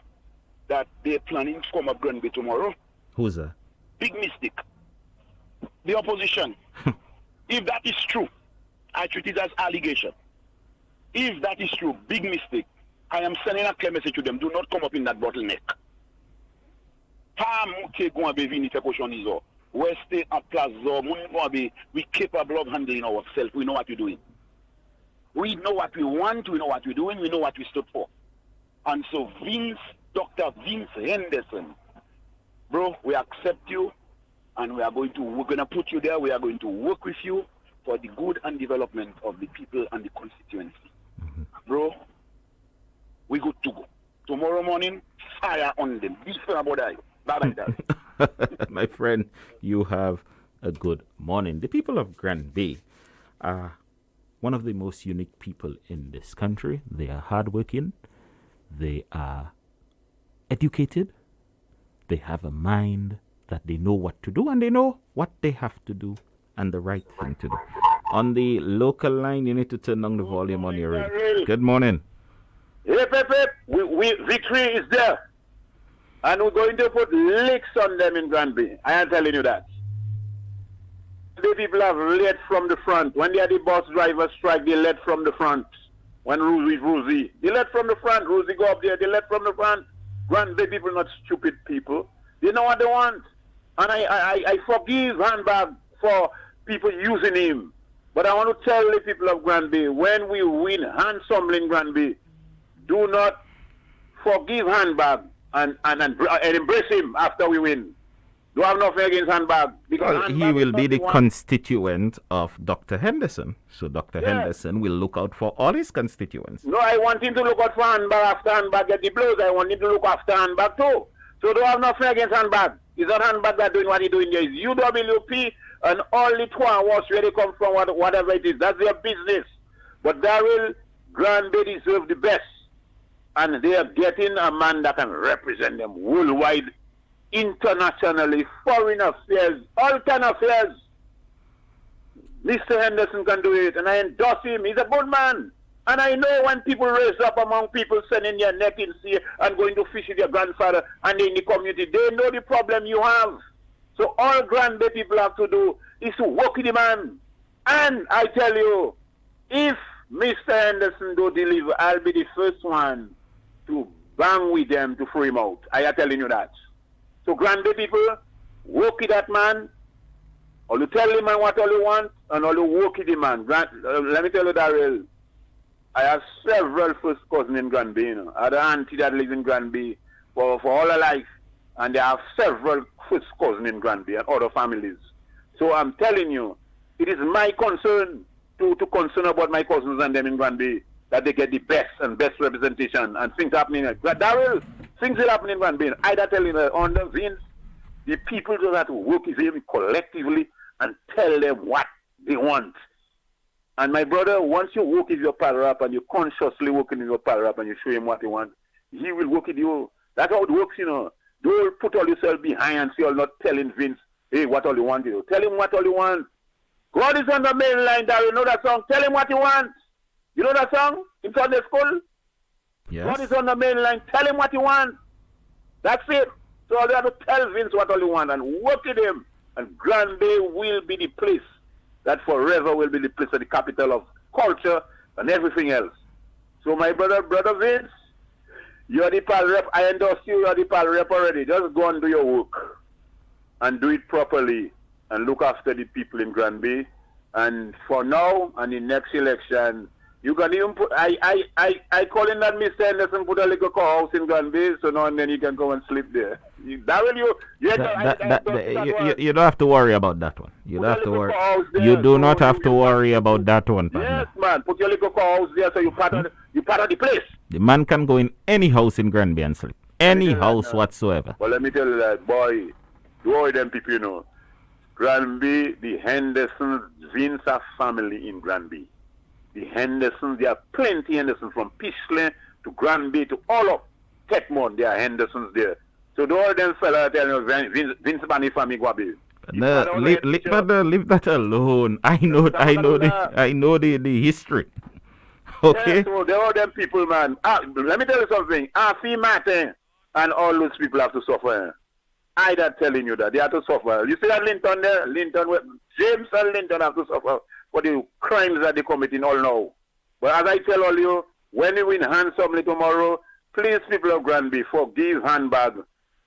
that they're planning to come up Granby tomorrow. Who's that? Big mistake. The opposition. If that is true, I treat it as allegation. If that is true, big mistake. I am sending a clear message to them. Do not come up in that bottleneck. We're capable of handling ourselves. We know what we're doing. We know what we want. We know what we're doing. We know what we stood for. And so Dr. Vince Henderson, bro, we accept you and we're going to put you there. We are going to work with you for the good and development of the people and the constituency. Bro, we good to go. Tomorrow morning, fire on them. Be fair about that. Bye-bye, my friend, you have a good morning. The people of Granby are one of the most unique people in this country. They are hardworking. They are educated. They have a mind that they know what to do and they know what they have to do and the right thing to do. On the local line, you need to turn down the volume on your radio. Good morning. Hip, hip, hip. Victory is there. And we're going to put licks on them in Granby. I am telling you that. The people have led from the front. When they are the bus driver strike, they led from the front. When Rosie. They led from the front. Rosie go up there, they led from the front. Granby people not stupid people. They know what they want. And I forgive Handbag for people using him. But I want to tell the people of Granby, when we win handsomely in Granby, do not forgive Handbag and embrace him after we win. Do have nothing against Handbag. Because he will be the constituent of Dr. Henderson. So Dr. Henderson will look out for all his constituents. No, I want him to look out for Handbag after Handbag get the blows. I want him to look after Handbag too. So do have nothing against Handbag. It's not Handbag that doing what he's doing there. It's UWP and all the was where they come from, whatever it is. That's their business. But Daryl, Granby deserve the best. And they are getting a man that can represent them worldwide, internationally, foreign affairs, all kind of affairs. Mr. Henderson can do it, and I endorse him. He's a good man. And I know when people raise up among people sending their net in sea and going to fish with their grandfather and in the community, they know the problem you have. So all Granby people have to do is to work with the man. And I tell you, if Mr. Henderson do deliver, I'll be the first one to bang with them to free him out. I am telling you that. So Granby people, work with that man. All you tell him what all you want, and all you work with the man. Let me tell you, Daryl, I have several first cousins in Granby. You know. I have an auntie that lives in Granby for all her life. And they have several first cousins in Granby and other families. So I'm telling you, it is my concern to concern about my cousins and them in Granby, that they get the best and best representation and things happening. Daryl, things will happen in Granby. I tell you, on the Vince, the people just have to work with him collectively and tell them what they want. And my brother, once you work with your pal up and you consciously working with your pal up and you show him what he wants, he will work with you. That's how it works, you know. Don't put all yourself behind and say you're not telling Vince, hey, what all you want to do. Tell him what all you want. God is on the main line, Daryl. You know that song? Tell him what he wants. You know that song? In Sunday school? Yes. God is on the main line. Tell him what he wants. That's it. So all you have to tell Vince what all you want and work with him. And Granby will be the place that forever will be the place of the capital of culture and everything else. So my brother Vince, you're the pal rep. I endorse you. You're the pal rep already. Just go and do your work. And do it properly. And look after the people in Granby. And for now, and the next election, you can even put, I call in that Mr. Henderson put a little house in Granby, so now and then you can go and sleep there. You don't have to worry about that one. You don't have to worry. You do not have to worry about that one, partner. Yes, man. Put your little house there so you part of the place. The man can go in any house in Granby and sleep. Any house whatsoever. Well, let me tell you that, boy. Do all them people, you know. Granby, the Hendersons, Vince are family in Granby. The Hendersons, there are plenty Hendersons from Pishley to Granby to all of Tetmont. There are Hendersons there. So do all them fellas tell you Vince Bani family Guabi. Leave that alone. I know the history. Okay. Yeah, so there are them people, man. Let me tell you something. Afi Martin and all those people have to suffer. I that telling you that they have to suffer. You see that Linton there? James and Linton have to suffer for the crimes that they committing all now. But as I tell all you, when we win handsomely tomorrow, please, people of Granby, forgive Handbag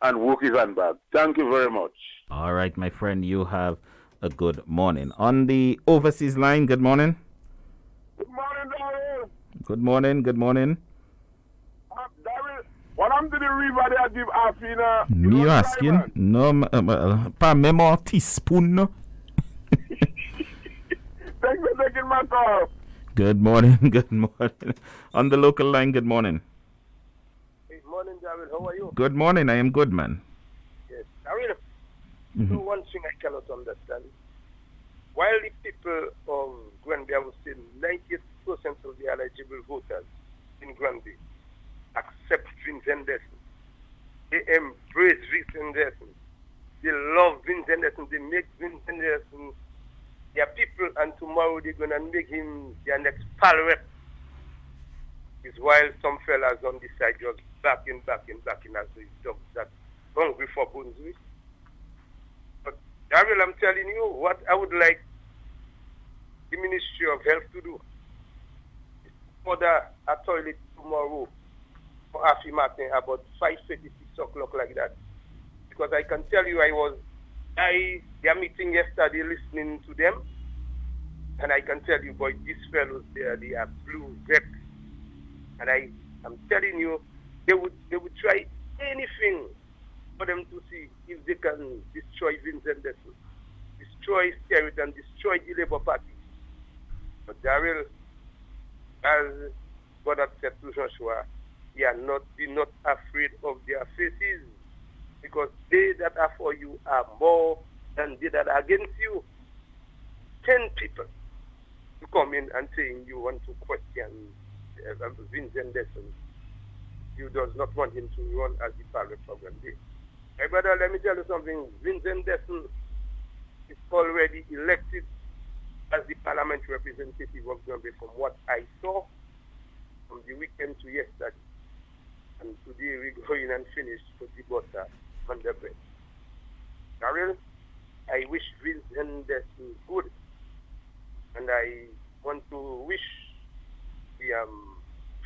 and work with Handbag. Thank you very much. All right, my friend, you have a good morning. On the overseas line, good morning. Good morning, Daryl. Good morning. Daryl, what I'm to the river there, give Afina. Me asking? No, pas même un teaspoon. No. Thanks for taking my call. Good morning. On the local line, good morning. Good morning, Daryl. How are you? Good morning. I am good, man. Yes. Daryl, so one thing I cannot understand. While the people of Granby, I would say 98% of the eligible voters in Granby accept Vince Henderson. They embrace Vince Henderson. They love Vince Henderson. They make Vince Henderson their people, and tomorrow they're going to make him their next pal rep. Is while some fellas on the side just backing as these dogs that hungry for bones with. But Daryl, I'm telling you, what I would like the Ministry of Health to do is order a toilet tomorrow for Afi Martin about 5:36 o'clock like that. Because I can tell you, their meeting yesterday listening to them, and I can tell you, boy, these fellows there, they are blue vexed. And I'm telling you, they would try anything for them to see if they can destroy Vincent Dessel, destroy Sterrett, and destroy the Labour Party. But Daryl, as God had said to Joshua, be not afraid of their faces, because they that are for you are more than they that are against you. 10 people to come in and saying you want to question Vincent Dessel. You does not want him to run as the parliament program day. Hey brother, let me tell you something. Vincent Dessel is already elected as the parliamentary representative of Gambia from what I saw from the weekend to yesterday. And today we go in and finish put the butter on the bread. Daryl, I wish Vincent Dessel good. And I want to wish the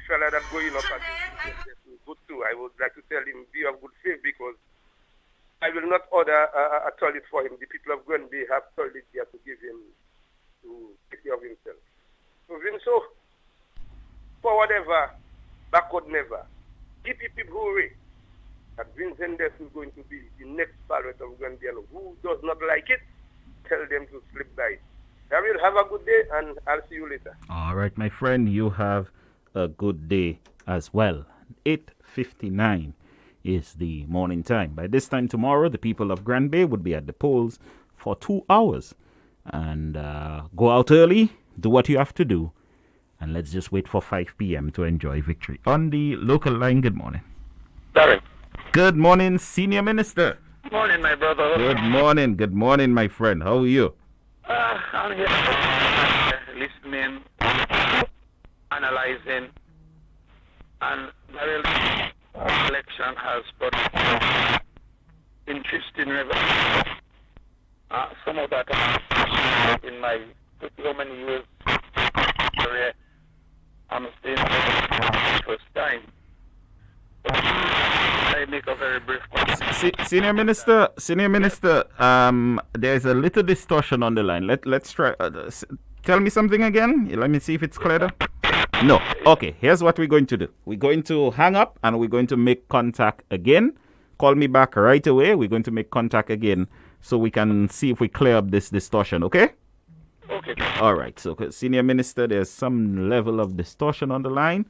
fella that's going up at Vincent good too. I would like to tell him be of good faith, because I will not order a toilet for him. The people of Grenby have toilets here to give him to take care of himself. So Vinso, for whatever, backward never. Keep hooray that Vincent Dessel is going to be the next parliament of Grenby, and who does not like it, tell them to slip by. I will have a good day, and I'll see you later. All right, my friend, you have a good day as well. 8:59 is the morning time. By this time tomorrow, the people of Grand Bay would be at the polls for 2 hours. And go out early, do what you have to do, and let's just wait for 5 p.m. to enjoy victory. On the local line, good morning. Sorry. Good morning, Senior Minister. Morning, my brother. Good morning, my friend. How are you? I'm here listening, analyzing, and the election has brought interesting revelation. Some of that in my so many years career, I'm still first time. I make a very brief comment. Senior Minister, there's a little distortion on the line. Let's try. Tell me something again. Let me see if it's clearer. No. Okay. Here's what we're going to do. We're going to hang up and we're going to make contact again. Call me back right away. We're going to make contact again so we can see if we clear up this distortion. Okay? Okay. All right. So, Senior Minister, there's some level of distortion on the line.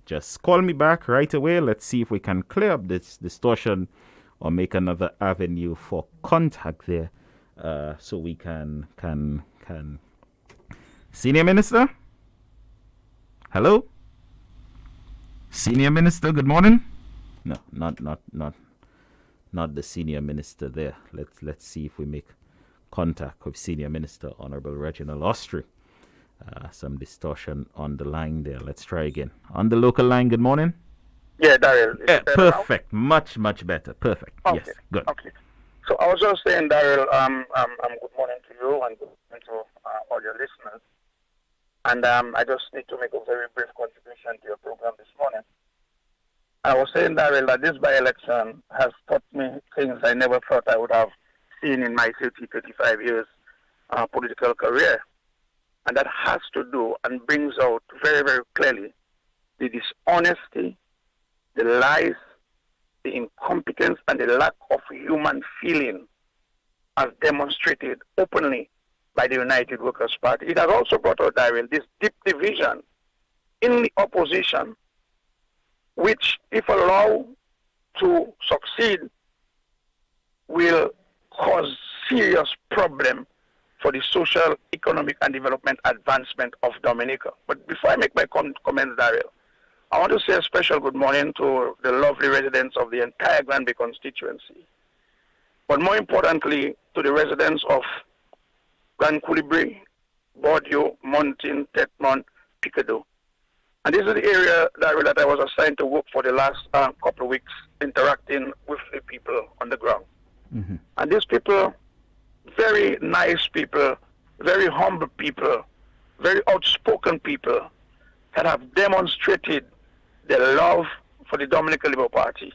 Just call me back right away. Let's see if we can clear up this distortion or make another avenue for contact there, so we can. Senior Minister? Hello? Senior Minister, good morning? No, not the Senior Minister there. Let's see if we make contact with Senior Minister Honorable Reginald Austrie. Some distortion on the line there. Let's try again. On the local line, good morning. Yeah, Daryl. Perfect. Much better. Perfect. Okay. Yes, good. Okay. So I was just saying, Daryl, good morning to you and good morning to all your listeners. And I just need to make a very brief contribution to your program this morning. I was saying, Daryl, that this by-election has taught me things I never thought I would have seen in my 35 years political career. And that has to do and brings out very, very clearly the dishonesty, the lies, the incompetence, and the lack of human feeling as demonstrated openly by the United Workers' Party. It has also brought out, Daryl, this deep division in the opposition, which, if allowed to succeed, will cause serious problem for the social, economic, and development advancement of Dominica. But before I make my comments, Daryl, I want to say a special good morning to the lovely residents of the entire Grand Bay constituency. But more importantly, to the residents of Grand Coulibaly Bordeaux, Mountain, Tetmont, Picado. And this is the area that I was assigned to work for the last couple of weeks, interacting with the people on the ground. Mm-hmm. And these people, very nice people, very humble people, very outspoken people that have demonstrated their love for the Dominican Labour Party.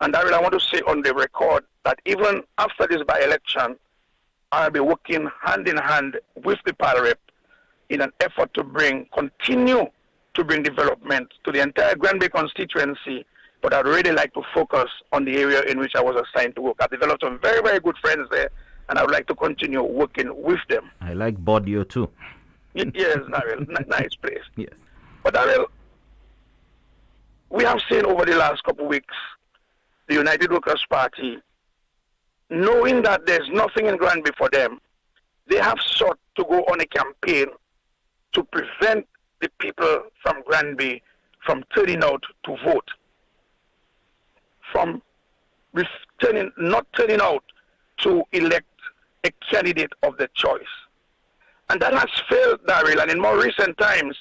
And I want to say on the record that even after this by-election, I'll be working hand in hand with the PALREP in an effort to continue to bring development to the entire Grand Bay constituency, but I'd really like to focus on the area in which I was assigned to work. I've developed some very, very good friends there, and I would like to continue working with them. I like Bordeaux too. Yes, Daryl, nice place. Yes. But Daryl, we have seen over the last couple of weeks, the United Workers' Party, knowing that there's nothing in Granby for them, they have sought to go on a campaign to prevent the people from Granby from turning out to vote, from not turning out to elect a candidate of their choice. And that has failed, Daryl, and in more recent times,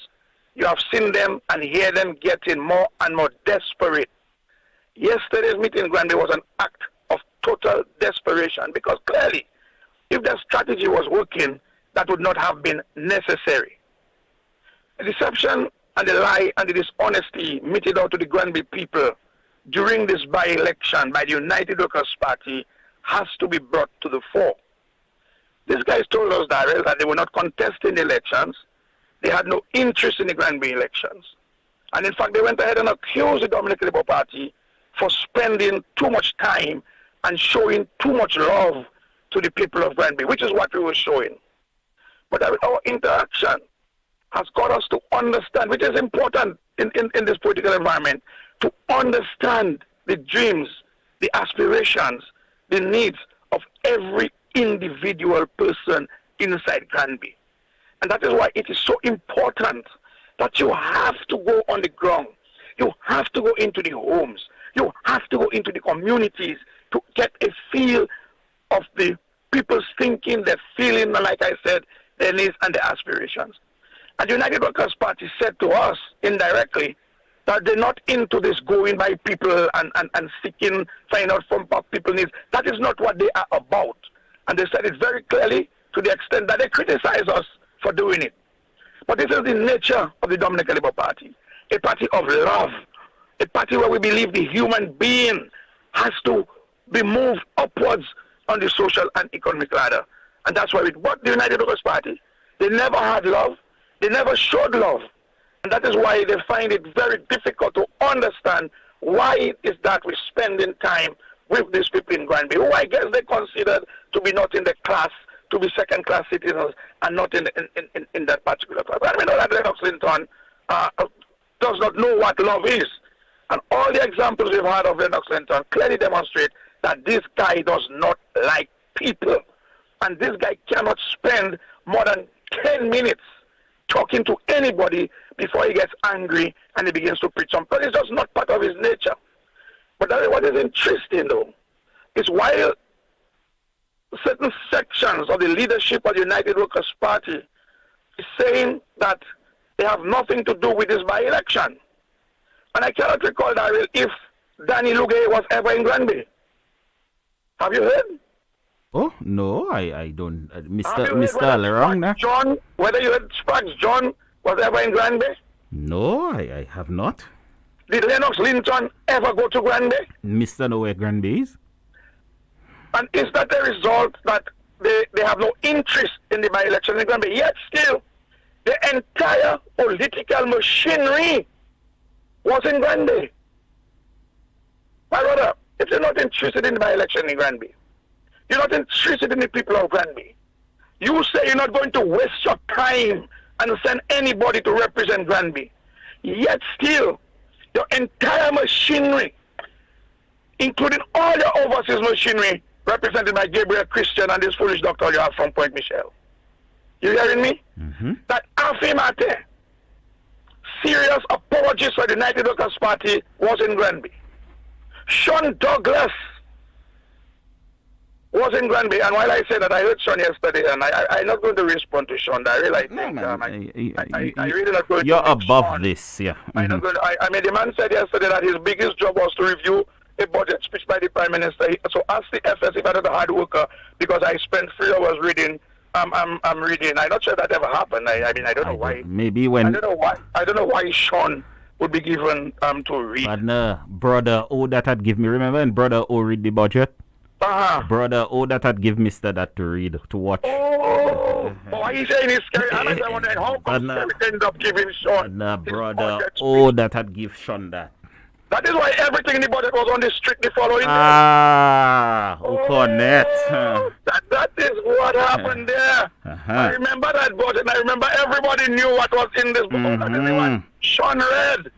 you have seen them and hear them getting more and more desperate. Yesterday's meeting in Granby was an act of total desperation, because clearly, if their strategy was working, that would not have been necessary. The deception and the lie and the dishonesty meted out to the Granby people during this by-election by the United Workers' Party has to be brought to the fore. These guys told us, Daryl, that they were not contesting the elections. They had no interest in the Granby elections. And in fact, they went ahead and accused the Dominican Labour Party for spending too much time and showing too much love to the people of Granby, which is what we were showing. But our interaction has got us to understand, which is important in this political environment, to understand the dreams, the aspirations, the needs of every individual person inside Granby. And that is why it is so important that you have to go on the ground. You have to go into the homes. You have to go into the communities to get a feel of the people's thinking, their feeling, like I said, their needs and their aspirations. And the United Workers' Party said to us indirectly that they're not into this going by people and seeking, find out from people's needs. That is not what they are about. And they said it very clearly, to the extent that they criticize us for doing it. But this is the nature of the Dominican Labour Party, a party of love, a party where we believe the human being has to be moved upwards on the social and economic ladder. And that's why with what the United Workers' Party, they never had love, they never showed love. And that is why they find it very difficult to understand why it is that we're spending time with these people in Granby, who I guess they consider to be not in the class, to be second-class citizens, and not in that particular class. I mean, that Lennox Linton does not know what love is. And all the examples we've had of Lennox Linton clearly demonstrate that this guy does not like people. And this guy cannot spend more than 10 minutes talking to anybody before he gets angry and he begins to preach something. It's just not part of his nature. But what is interesting, though, is while certain sections of the leadership of the United Workers' Party is saying that they have nothing to do with this by-election. And I cannot recall, Daryl, if Danny Lugay was ever in Granby. Have you heard? Oh, no, I don't. Mr. Alarong, nah? John, whether you heard Sprags John was ever in Granby? No, I have not. Did Lennox Linton ever go to Granby? Mr. Know where Granby is? And is that the result that they have no interest in the by-election in Granby? Yet still, the entire political machinery was in Granby. My brother, if you're not interested in the by-election in Granby, you're not interested in the people of Granby, you say you're not going to waste your time and send anybody to represent Granby. Yet still, your entire machinery, including all your overseas machinery, represented by Gabriel Christian and this foolish doctor you have from Point Michel. You hearing me? Mm-hmm. That Afimate, serious apologist for the United Workers' Party, was in Granby. Sean Douglas was in Granby, and while I say that, I heard Sean yesterday, and I'm not going to respond to Sean. I really think I really not going You're to above Sean. this, yeah. I'm not going to, I mean, the man said yesterday that his biggest job was to review a budget speech by the Prime Minister. So ask the FS if I was a hard worker, because I spent 3 hours reading. I'm reading. I'm not sure that ever happened. I mean, I don't know why. Maybe when... I don't know why Sean would be given to read. But no, brother O that had give me, remember when brother O read the budget? Brother O that had give Mr. that to read, to watch. Oh, he's saying he's scary. And I wondering how come Scary end up giving Sean Brother O that had give Sean that. That is why everything in the budget was on the street the following day. That is what happened there. I remember that budget, and I remember everybody knew what was in this budget. That is the one Sean read.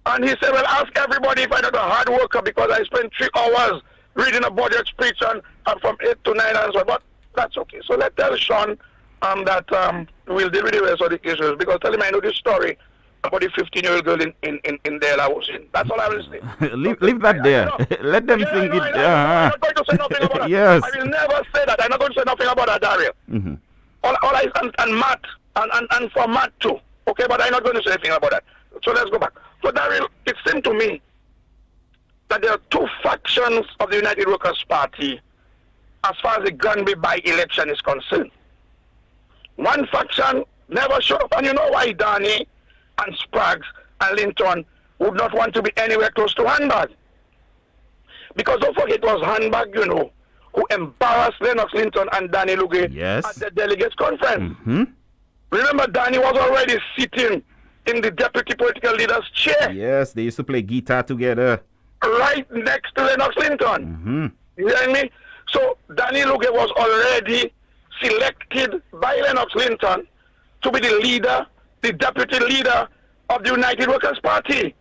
And he said, well, ask everybody if I'm not a hard worker, because I spent 3 hours reading a budget speech and from 8 to 9 and so on. But that's okay. So let's tell Sean that we'll deal with the rest of the issues, because tell him I know this story about the 15-year-old girl in there I was in. That's all I will say. leave that there. Let them think it. I'm not going to say nothing about that. Yes. I will never say that. I'm not going to say nothing about that, Daryl. All I and Matt and for Matt too. Okay, but I'm not going to say anything about that. So let's go back. So Daryl, it seemed to me that there are 2 factions of the United Workers' Party as far as the Granby by-election is concerned. One faction never showed up, and you know why Danny and Spraggs and Linton would not want to be anywhere close to Handbag. Because don't forget, it was Handbag, you know, who embarrassed Lennox Linton and Danny Luge at the delegates conference. Remember, Danny was already sitting in the deputy political leader's chair. Yes, they used to play guitar together. Right next to Lennox Linton. You hear me? So Danny Luge was already selected by Lennox Linton to be the leader, the deputy leader of the United Workers' Party.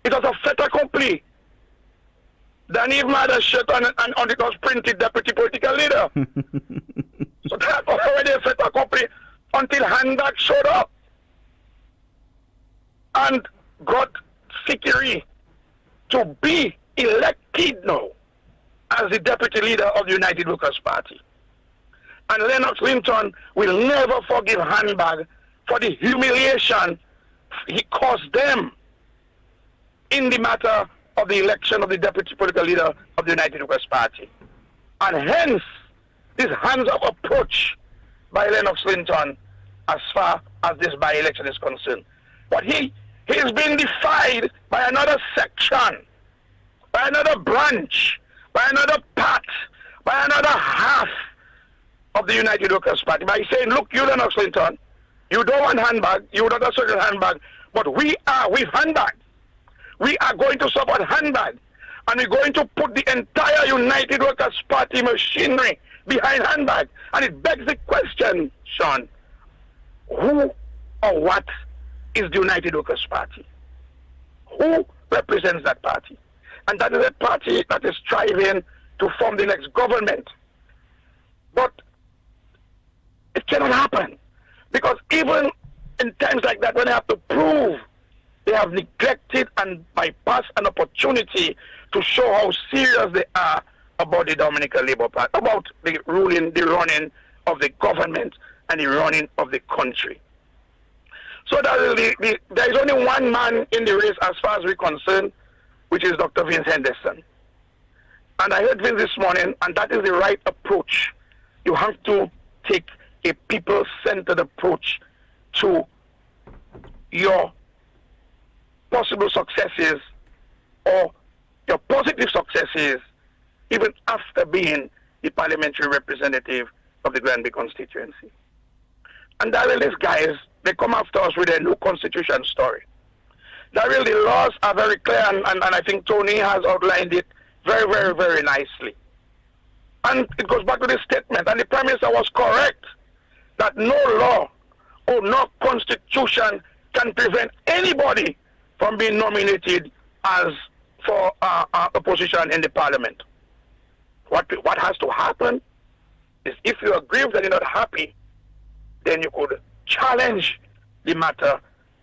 It was a fait accompli. Danny even had a shirt on it was printed deputy political leader. So that was already a fait accompli until Handbag showed up and got Sikiri to be elected now as the deputy leader of the United Workers' Party. And Lennox Linton will never forgive Handbag for the humiliation he caused them in the matter of the election of the deputy political leader of the United Workers' Party. And hence, this hands-up approach by Lennox Linton as far as this by-election is concerned. But he's been defied by another section, by another branch, by another part, by another half of the United Workers' Party, by saying, look, you Lennox Linton, you don't want Handbag, you don't associate Handbag, but we are with Handbag. We are going to support Handbag, and we're going to put the entire United Workers' Party machinery behind Handbag. And it begs the question, Sean, who or what is the United Workers' Party? Who represents that party? And that is a party that is striving to form the next government. But it cannot happen. Because even in times like that, when they have to prove, they have neglected and bypassed an opportunity to show how serious they are about the Dominican Labour Party, about the running of the government and the running of the country. So that there is only one man in the race as far as we're concerned, which is Dr. Vince Henderson. And I heard Vince this morning, and that is the right approach. You have to take a people-centered approach to your possible successes or your positive successes, even after being the parliamentary representative of the Granby constituency. And that these guys, they come after us with a new constitution story. That really, the laws are very clear, and I think Tony has outlined it very, very, very nicely. And it goes back to the statement, and the Prime Minister was correct, that no law or no constitution can prevent anybody from being nominated as for a position in the Parliament. What has to happen is, if you agree that you're not happy, then you could challenge the matter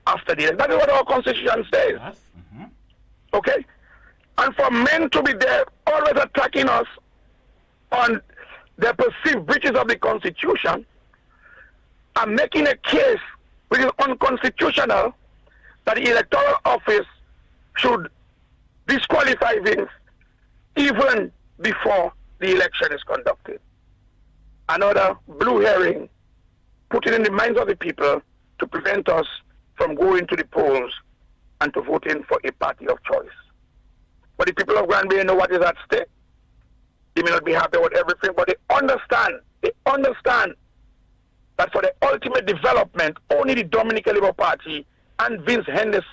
after the election. That is what our Constitution says. Yes. Okay? And for men to be there always attacking us or on their perceived breaches of the Constitution are making a case which is unconstitutional that the electoral office should disqualify Vince even before the election is conducted. Another blue herring put it in the minds of the people to prevent us from going to the polls and to voting for a party of choice. But the people of Granby know what is at stake. They may not be happy with everything, but they understand that for the ultimate development, only the Dominican Labour Party and Vince Henderson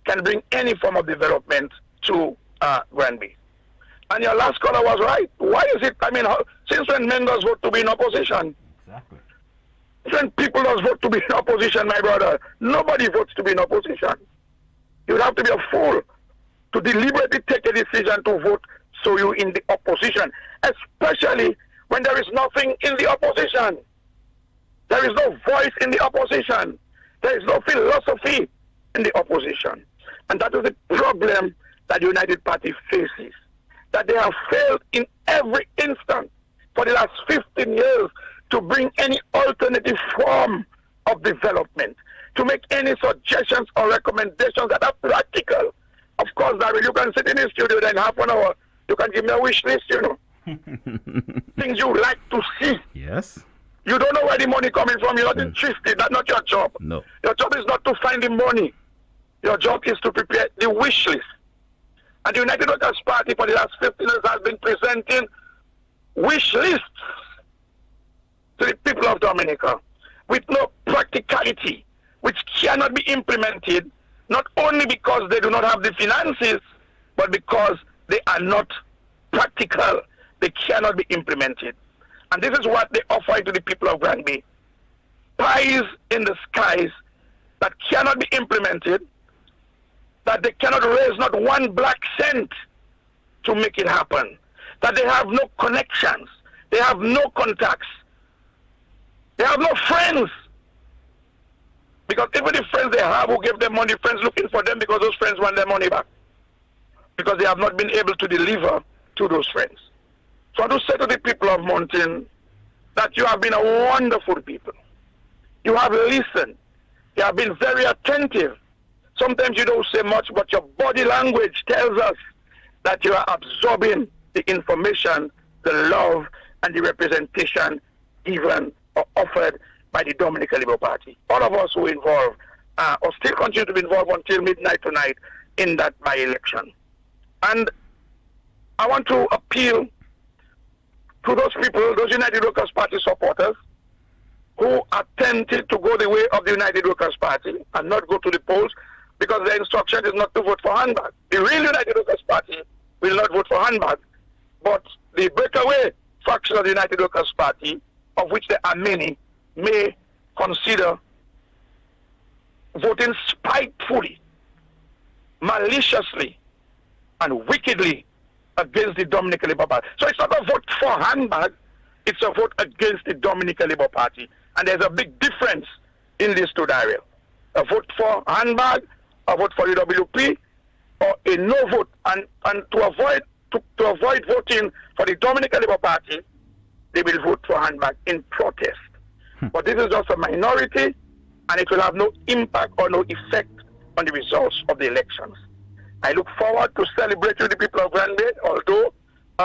can bring any form of development to Granby. And your last caller was right. Why is it, since when men does vote to be in opposition? Exactly. When people does vote to be in opposition, my brother, nobody votes to be in opposition. You would have to be a fool to deliberately take a decision to vote so you in the opposition, especially when there is nothing in the opposition. There is no voice in the opposition. There is no philosophy in the opposition. And that is the problem that the United Party faces. That they have failed in every instant for the last 15 years to bring any alternative form of development, to make any suggestions or recommendations that are practical. Of course, Daryl, you can sit in the studio in half an hour. You can give me a wish list, Things you like to see. Yes. You don't know where the money coming from. You're not interested. That's not your job. No. Your job is not to find the money. Your job is to prepare the wish list. And the United Workers' Party for the last 15 years has been presenting wish lists to the people of Dominica with no practicality, which cannot be implemented, not only because they do not have the finances, but because they are not practical. They cannot be implemented. And this is what they offer to the people of Granby. Pies in the skies that cannot be implemented, that they cannot raise not one black cent to make it happen, that they have no connections, they have no contacts, they have no friends. Because even the friends they have who give them money, friends looking for them because those friends want their money back. Because they have not been able to deliver to those friends. So I want to say to the people of Mountain that you have been a wonderful people. You have listened. You have been very attentive. Sometimes you don't say much, but your body language tells us that you are absorbing the information, the love, and the representation given or offered by the Dominican Labour Party. All of us who are involved or still continue to be involved until midnight tonight in that by-election. And I want to appeal to those people, those United Workers' Party supporters, who attempted to go the way of the United Workers' Party and not go to the polls because their instruction is not to vote for handbag. The real United Workers' Party will not vote for handbag, but the breakaway faction of the United Workers' Party, of which there are many, may consider voting spitefully, maliciously, and wickedly against the Dominican Labour Party. So it's not a vote for handbag, it's a vote against the Dominican Labour Party. And there's a big difference in these two, Daryl. A vote for handbag, a vote for the WP, or a no vote. And to avoid voting for the Dominican Labour Party, they will vote for handbag in protest. But this is just a minority, and it will have no impact or no effect on the results of the elections. I look forward to celebrating with the people of Granby, although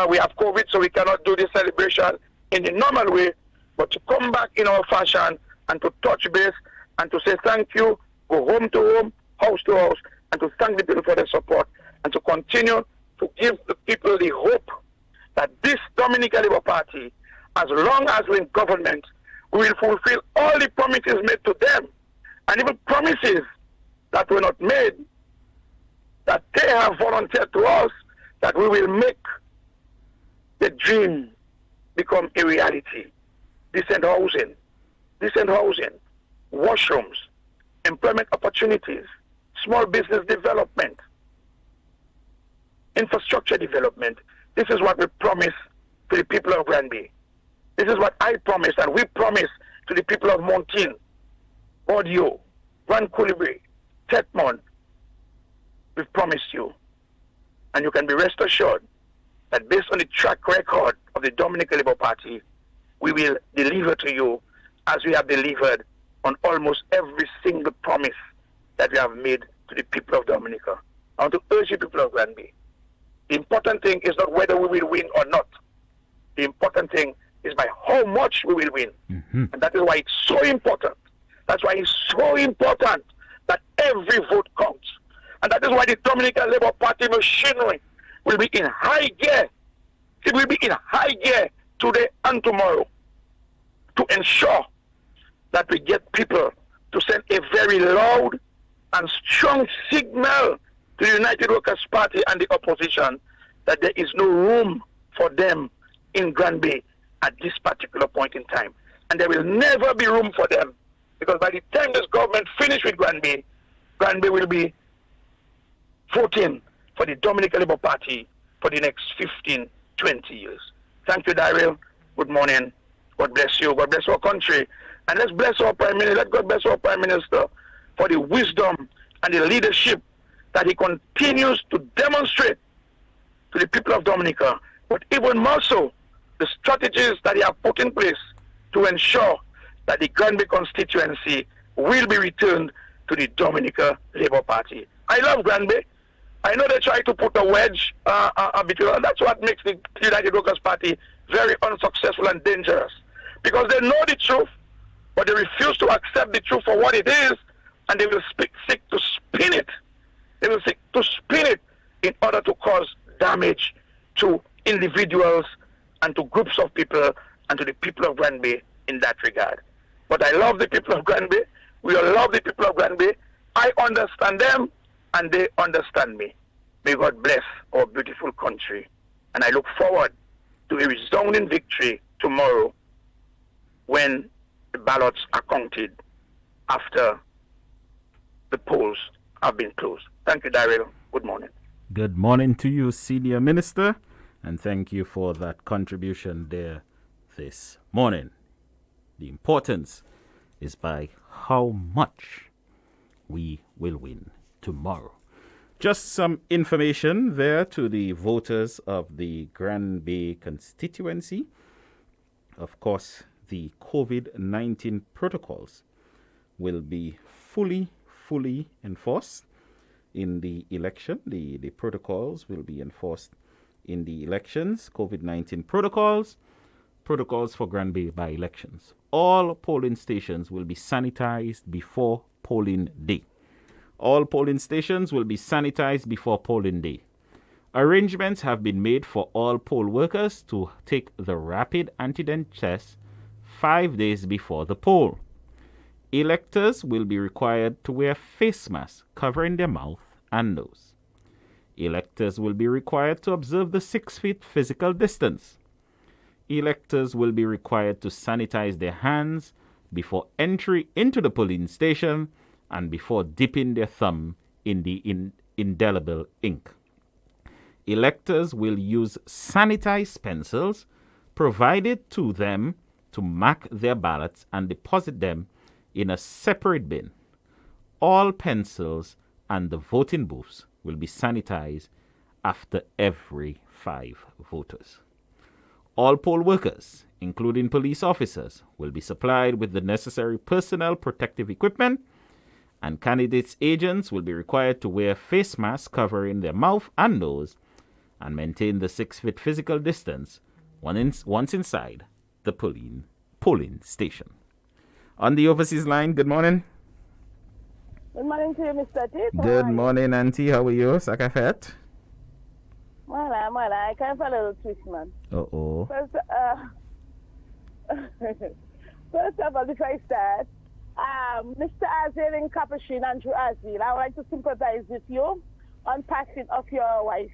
we have COVID, so we cannot do this celebration in the normal way, but to come back in our fashion and to touch base and to say thank you, go home to home, house to house, and to thank the people for their support, and to continue to give the people the hope that this Dominican Labour Party, as long as we're in government, we will fulfill all the promises made to them, and even promises that were not made, that they have volunteered to us, that we will make the dream become a reality. Decent housing, washrooms, employment opportunities, small business development, infrastructure development. This is what we promise to the people of Granby. This is what I promised and we promise to the people of Montine, Audio, Grand Coulibaly, Tetmon. We've promised you. And you can be rest assured that based on the track record of the Dominican Labour Party, we will deliver to you as we have delivered on almost every single promise that we have made to the people of Dominica. I want to urge the people of Granby. The important thing is not whether we will win or not. The important thing is by how much we will win. And that is why it's so important. That's why it's so important that every vote counts. And that is why the Dominican Labour Party machinery will be in high gear. It will be in high gear today and tomorrow to ensure that we get people to send a very loud and strong signal to the United Workers' Party and the opposition that there is no room for them in Granby at this particular point in time. And there will never be room for them, because by the time this government finishes with Granby, Granby will be voting for the Dominican Labour Party for the next 15, 20 years. Thank you, Daryl. Good morning. God bless you. God bless our country. And let's bless our Prime Minister. Let God bless our Prime Minister for the wisdom and the leadership that he continues to demonstrate to the people of Dominica, but even more so, the strategies that he has put in place to ensure that the Granby constituency will be returned to the Dominica Labour Party. I love Granby. I know they try to put a wedge between us. That's what makes the United Workers' Party very unsuccessful and dangerous, because they know the truth, but they refuse to accept the truth for what it is, and they will seek to spin it. They will seek to spin it in order to cause damage to individuals and to groups of people and to the people of Granby in that regard. But I love the people of Granby. We all love the people of Granby. I understand them and they understand me. May God bless our beautiful country. And I look forward to a resounding victory tomorrow when the ballots are counted after the polls have been closed. Thank you, Daryl. Good morning. Good morning to you, Senior Minister, and thank you for that contribution there this morning. The importance is by how much we will win tomorrow. Just some information there to the voters of the Granby constituency. Of course, the COVID-19 protocols will be fully enforced in the election. The protocols will be enforced in the elections. COVID-19 protocols for Granby by elections. All polling stations will be sanitized before polling day. All polling stations will be sanitized before polling day. Arrangements have been made for all poll workers to take the rapid antigen test 5 days before the poll. Electors will be required to wear face masks covering their mouth and nose. Electors will be required to observe the 6 feet physical distance. Electors will be required to sanitize their hands before entry into the polling station and before dipping their thumb in the indelible ink. Electors will use sanitized pencils provided to them to mark their ballots and deposit them in a separate bin. All pencils and the voting booths will be sanitized after every 5 voters. All poll workers, including police officers, will be supplied with the necessary personal protective equipment, and candidates' agents will be required to wear face masks covering their mouth and nose and maintain the 6 feet physical distance once inside the polling station. On the overseas line, good morning. Good morning to you, Mr. T. Good morning, Auntie. How are you? Sakafet? Well, I can't follow a little twist, man. Uh-oh. First of all, before I start, Mr. Azil in Capuchin, Andrew Azil, I would like to sympathize with you on passing of your wife.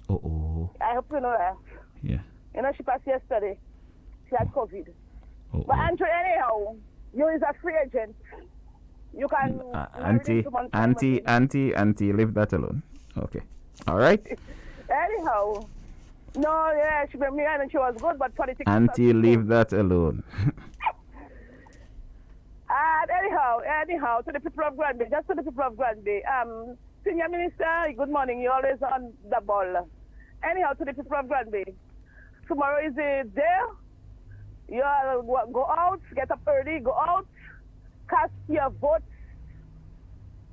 Uh-oh. I hope you know that. Yeah. You know, she passed yesterday. She had COVID. But Andrew, anyhow, you is a free agent. You can... Auntie, leave that alone. Okay. All right. Anyhow, no, yeah, she been me and she was good, but politics... Auntie, leave that alone. And anyhow, to the people of Granby, Senior Minister, good morning. You're always on the ball. Anyhow, to the people of Granby, tomorrow is a day. You go out, get up early, go out, cast your vote,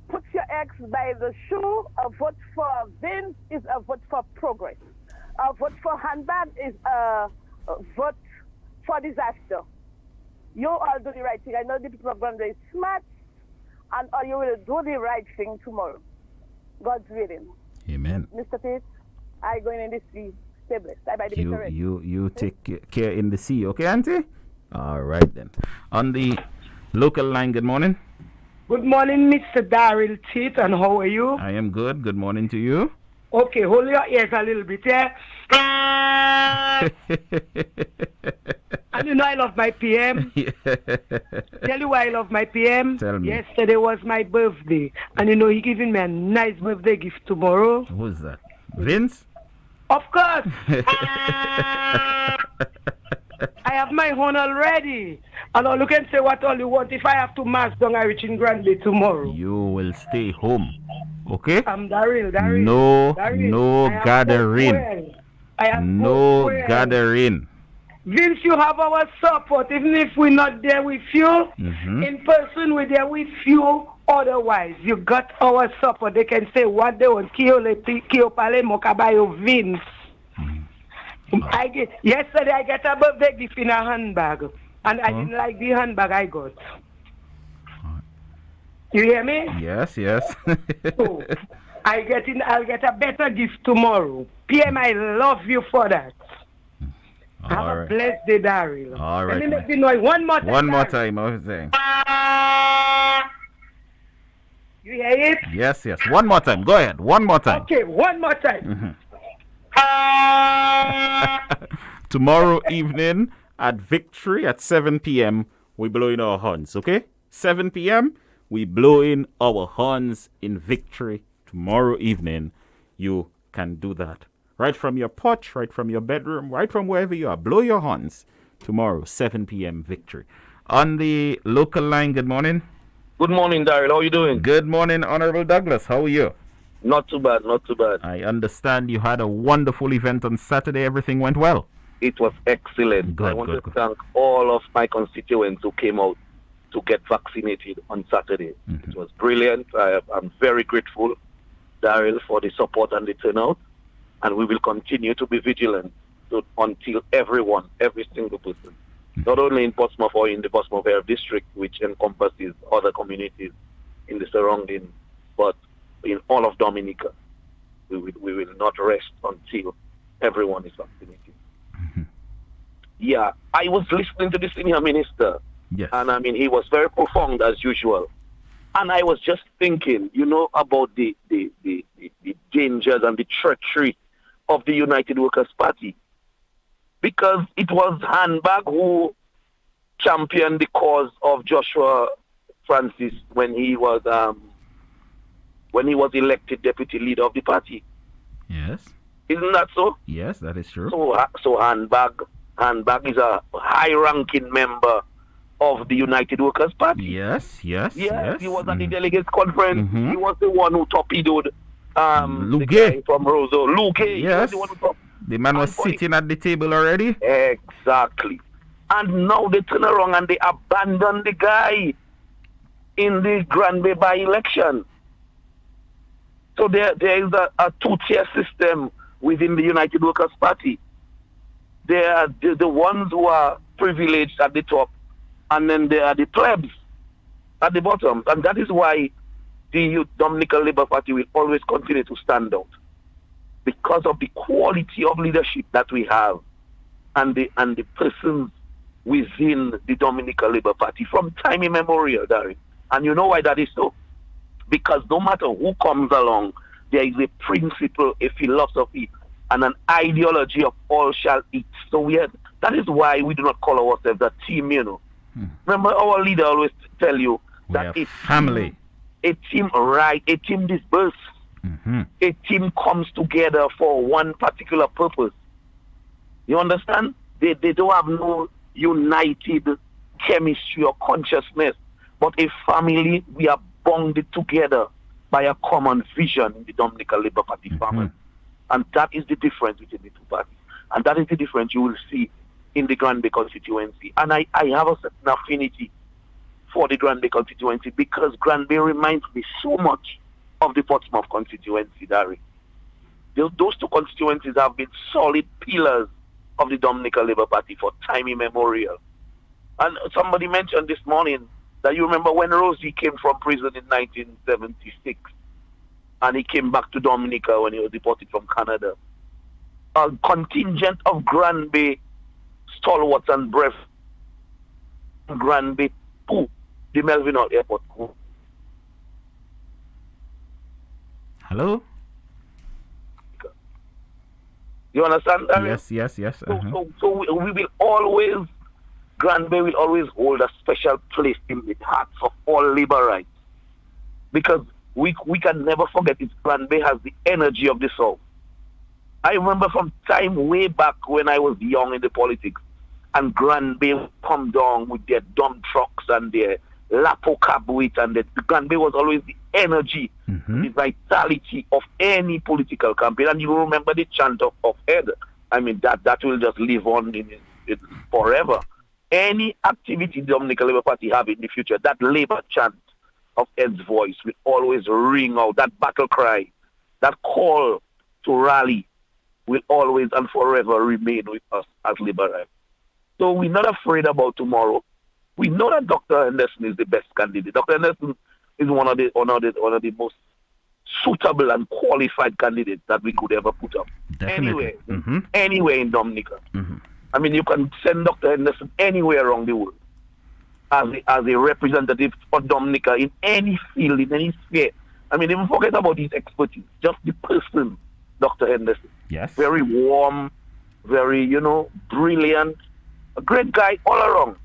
put your X by the shoe. A vote for Vince is a vote for progress. A vote for handbag is a vote for disaster. You all do the right thing. I know the people of Granby is smart, and you will do the right thing tomorrow. God's willing. Amen. Mr. Tate, I going in this sea. Stay blessed. I buy the victory. You take care in the sea, okay, Auntie? All right then. On the local line, good morning. Good morning, Mr. Daryl Tate, and how are you? I am good. Good morning to you. Okay, hold your ears a little bit, yeah? And you know I love my PM. Tell you why I love my PM. Tell me. Yesterday was my birthday, and you know he giving me a nice birthday gift tomorrow. Who's that? Vince? Of course. I have my own already. And all you can say what all you want. If I have to mass down, I reach in Granby tomorrow. You will stay home, okay? I'm Daryl. No Daryl. gathering. No gathering. Vince, you have our support. Even if we're not there with you, in person we're there with you. Otherwise, you got our support. They can say what they want. Kiopale Mokabayo Vince. Yesterday I got a birthday gift in a handbag. And I didn't like the handbag I got. You hear me? Yes. So, I'll get a better gift tomorrow. PM, I love you for that. Have a blessed day, Daryl. All right. Let me make you know one more time. One more time, I was saying. You hear it? Yes. One more time. Go ahead. One more time. Okay, one more time. Tomorrow evening at Victory at 7 p.m., we blow in our horns, okay? 7 p.m., we blow in our horns in Victory. Tomorrow evening, you can do that. Right from your porch, right from your bedroom, right from wherever you are. Blow your horns. Tomorrow, 7 p.m., Victory. On the local line, good morning. Good morning, Daryl. How are you doing? Good morning, Honorable Douglas. How are you? Not too bad. I understand you had a wonderful event on Saturday. Everything went well. It was excellent. I want to thank all of my constituents who came out to get vaccinated on Saturday. It was brilliant. I'm very grateful, Daryl, for the support and the turnout. And we will continue to be vigilant until everyone, every single person, not only in Portsmouth or in the Portsmouth Area District, which encompasses other communities in the surrounding, but in all of Dominica, we will not rest until everyone is vaccinated. Yeah, I was listening to the senior minister, and I mean, he was very profound as usual. And I was just thinking, about the dangers and the treachery of the United Workers' Party. Because it was Handbag who championed the cause of Joshua Francis when he was elected deputy leader of the party. Yes. Isn't that so? Yes, that is true. So Handbag is a high-ranking member of the United Workers' Party. Yes. He was at the delegates conference. He was the one who torpedoed the guy from Roseau. Luke. Yes. The man was sitting at the table already. Exactly. And now they turn around and they abandon the guy in the Granby by-election. So there is a two-tier system within the United Workers' Party. There are the ones who are privileged at the top, and then there are the plebs at the bottom. And that is why the Dominican Labour Party will always continue to stand out, because of the quality of leadership that we have and the persons within the Dominican Labour Party from time immemorial, Darren. And you know why that is so? Because no matter who comes along, there is a principle, a philosophy, and an ideology of all shall eat. So that is why we do not call ourselves a team, Remember, our leader always tell you that it's family. A team disperses. A team comes together for one particular purpose. You understand? They don't have no united chemistry or consciousness, but a family, we are bonded together by a common vision in the Dominican Labour Party family. And that is the difference between the two parties. And that is the difference you will see in the Grand Bay constituency. And I have a certain affinity for the Grand Bay constituency because Grand Bay reminds me so much of the Portsmouth constituency, Darry. Those two constituencies have been solid pillars of the Dominica Labour Party for time immemorial. And somebody mentioned this morning that you remember when Rosie came from prison in 1976 and he came back to Dominica when he was deported from Canada. A contingent of Grand Bay stalwarts and brave Grand Bay to the Melvin Hall Airport. Hello? You understand that? Yes. So we will always, Grand Bay will always hold a special place in the hearts of all labor rights. Because we can never forget it. Grand Bay has the energy of the South. I remember from time way back when I was young in the politics, and Grand Bay would come down with their dump trucks and their Lapo cab with, and the Grand Bay was always the energy, the vitality of any political campaign. And you remember the chant of Ed. I mean, that will just live on in forever. Any activity the Dominican Labour Party have in the future, that labor chant of Ed's voice will always ring out. That battle cry, that call to rally will always and forever remain with us as Liberals. So we're not afraid about tomorrow. We know that Dr. Henderson is the best candidate. Dr. Henderson is one of the most suitable and qualified candidates that we could ever put up. Definitely. Anywhere in Dominica. I mean, you can send Dr. Henderson anywhere around the world as a representative for Dominica in any field, in any sphere. I mean, even forget about his expertise. Just the person, Dr. Henderson. Yes. Very warm, very, brilliant. A great guy all around.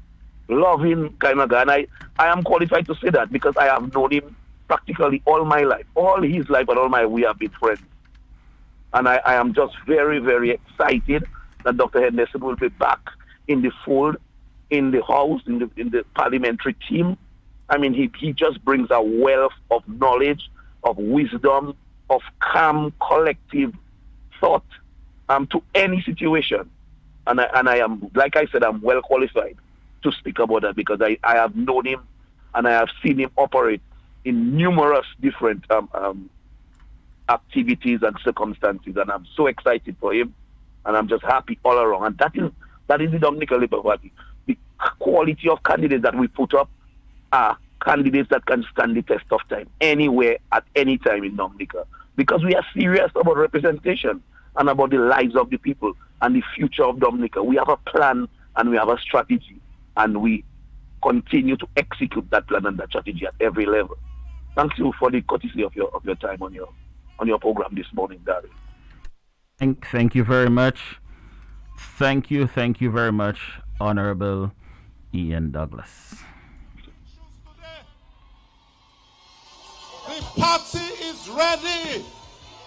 Loving kind of guy. And I am qualified to say that because I have known him practically all my life. All his life and all my we have been friends. And I am just very, very excited that Dr. Henderson will be back in the fold, in the House, in the parliamentary team. I mean, he just brings a wealth of knowledge, of wisdom, of calm, collective thought to any situation. And I am, like I said, I'm well qualified to speak about that because I have known him and I have seen him operate in numerous different activities and circumstances, and I'm so excited for him, and I'm just happy all around. And that is the Dominican Labour Party. The quality of candidates that we put up are candidates that can stand the test of time anywhere at any time in Dominica, because we are serious about representation and about the lives of the people and the future of Dominica. We have a plan and we have a strategy, and we continue to execute that plan and that strategy at every level. Thank you for the courtesy of your time on your program this morning, Darry. Thank you very much. Thank you very much, Honorable Ian Douglas. The party is ready.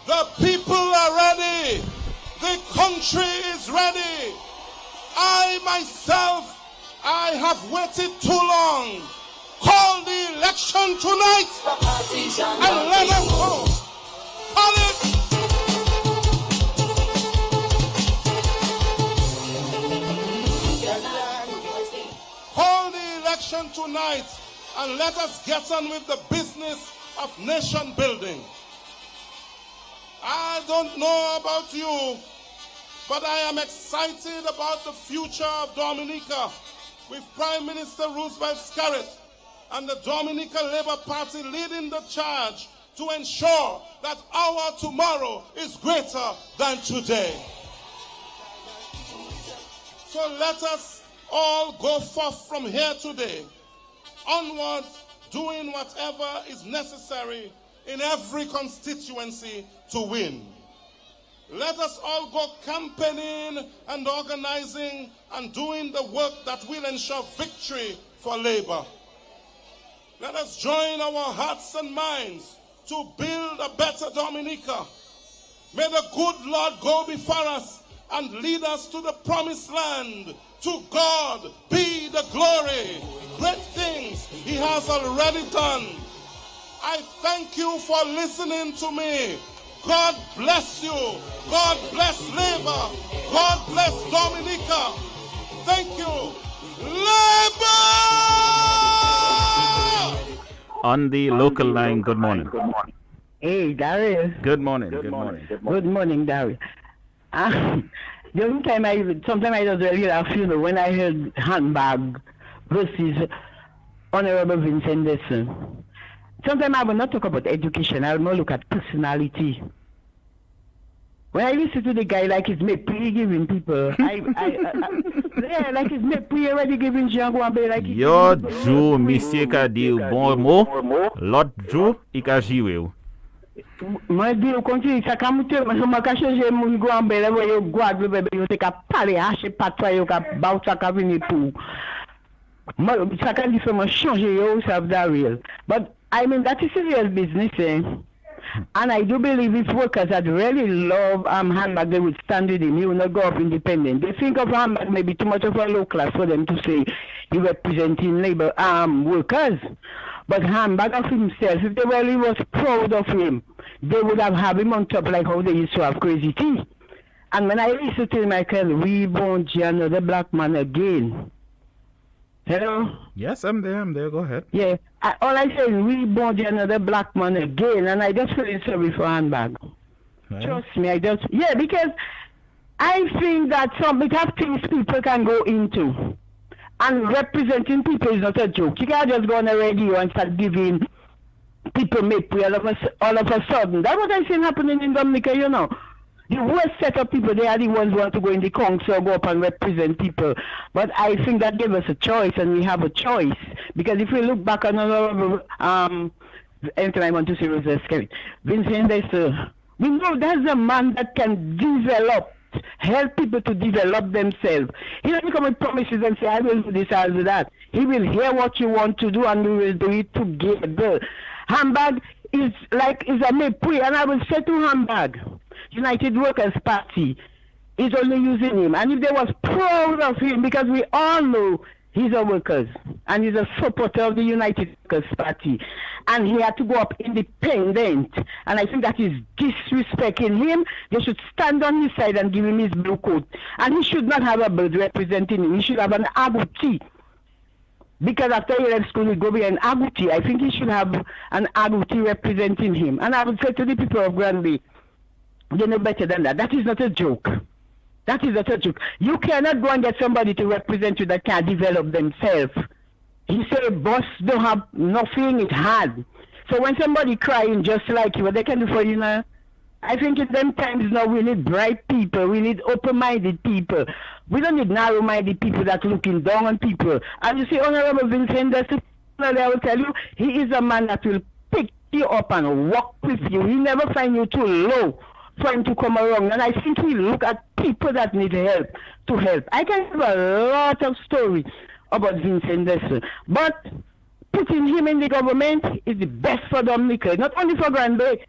The people are ready. The country is ready. I myself, I have waited too long. Call the election tonight and let us go. Call it. Call the election tonight and let us get on with the business of nation building. I don't know about you, but I am excited about the future of Dominica with Prime Minister Roosevelt Scarrett and the Dominica Labour Party leading the charge to ensure that our tomorrow is greater than today. So let us all go forth from here today, onward, doing whatever is necessary in every constituency to win. Let us all go campaigning and organizing and doing the work that will ensure victory for Labour. Let us join our hearts and minds to build a better Dominica. May the good Lord go before us and lead us to the promised land. To God be the glory. Great things He has already done. I thank you for listening to me. God bless you. God bless Labour. God bless Dominica. Thank you. Labour! On the local line, good morning. Hey, Darius. Good morning. Good morning. Good morning, Darius. The only time sometimes I just really laugh, when I heard handbag versus Honorable Vincent Anderson. Sometimes I will not talk about education. I will more look at personality. When I listen to the guy like he's pre giving people, yeah, like he's pre already giving Jean Guambe like Yo, Joe, monsieur ka di bon mot, l'autre Joe, il ka jiwe. Moi, dis au continue, ça quand je me cache, j'ai mon Guambe, là, yo Guadeloupe, bébé, yo te ka parler, hacher pas toi, yo ka bao ça ka venir pour. Moi, ça can different changer yo, ça va real. But I mean that is serious business, eh? And I do believe if workers that really love handbag, they would stand with him. He will not go up independent. They think of handbag maybe too much of a low class for them to say he representing labor workers. But handbag of himself, if they really was proud of him, they would have him on top like how they used to have Crazy T. And when I listen to him, I can rebound another black man again. Hello? Yes, I'm there. Go ahead. Yeah. All I say is rebound another black man again, and I just feel sorry for handbag. Right. Trust me, because I think that we have things people can go into. And representing people is not a joke. You can't just go on the radio and start giving people make all of a sudden. That's what I seen happening in Dominica, The worst set of people, they are the ones who want to go in the council, go up and represent people. But I think that gave us a choice, and we have a choice. Because if we look back on anything I want to say was scary. Vincent, we know that's a man that can help people to develop themselves. He doesn't come with promises and say, I will do this, I'll do that. He will hear what you want to do, and we will do it together. Handbag is a mepri, and I will say to Handbag, United Workers Party is only using him. And if they was proud of him, because we all know he's a workers and he's a supporter of the United Workers Party, and he had to go up independent, and I think that is disrespecting him. They should stand on his side and give him his blue coat. And he should not have a bird representing him. He should have an agouti. Because after he left school, he go be an agouti. I think he should have an agouti representing him. And I would say to the people of Granby, they know better than that. That is not a joke. That is not a joke. You cannot go and get somebody to represent you that can't develop themselves. He said, boss don't have nothing, it's hard. So when somebody crying just like you, what they can do for you now? I think in them times now we need bright people, we need open-minded people. We don't need narrow-minded people that looking down on people. And you see, Honorable Vincent, I will tell you, he is a man that will pick you up and walk with you. He never find you too low for him to come around. And I think he look at people that need help to help. I can have a lot of stories about Vincent Dessler. But putting him in the government is the best for Dominica. Not only for Granby,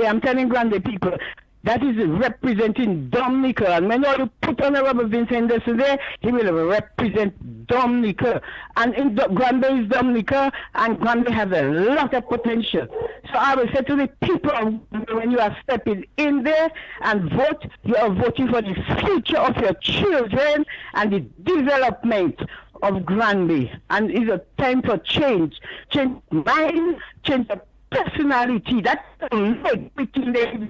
I'm telling Granby people, that is representing Dominica. And when you put Honorable Vincent Dessler there, he will represent Dominica. And in Granby is Dominica, and Granby has a lot of potential. So I will say to the people, when you are stepping in there and vote, you are voting for the future of your children and the development of Granby. And it's a time for change. Change mind, change the personality. That's the between the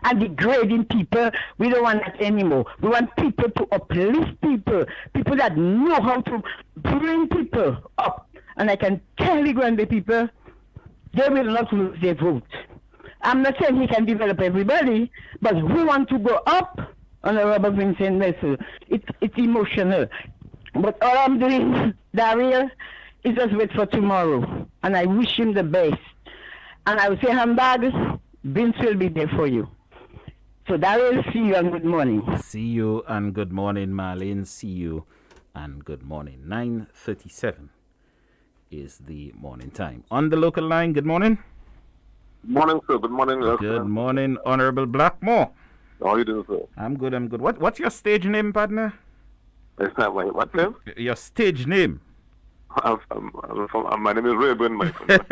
and degrading people. We don't want that anymore. We want people to uplift people that know how to bring people up. And I can tell you, Granby people, they will not lose their vote. I'm not saying he can develop everybody, but who want to go up on the Robert Vincent Dessler? It's emotional. But all I'm doing, Daryl, is just wait for tomorrow. And I wish him the best. And I will say, Handbag, Vince will be there for you. So Daryl, see you and good morning. See you and good morning, Marlene. See you and good morning. 9:37 is the morning time. On the local line, good morning. Morning, sir. Good morning. Good morning, Honorable Blackmore. How are you doing, sir? I'm good. What's your stage name, partner? What name? Your stage name. My name is Rayburn, my friend.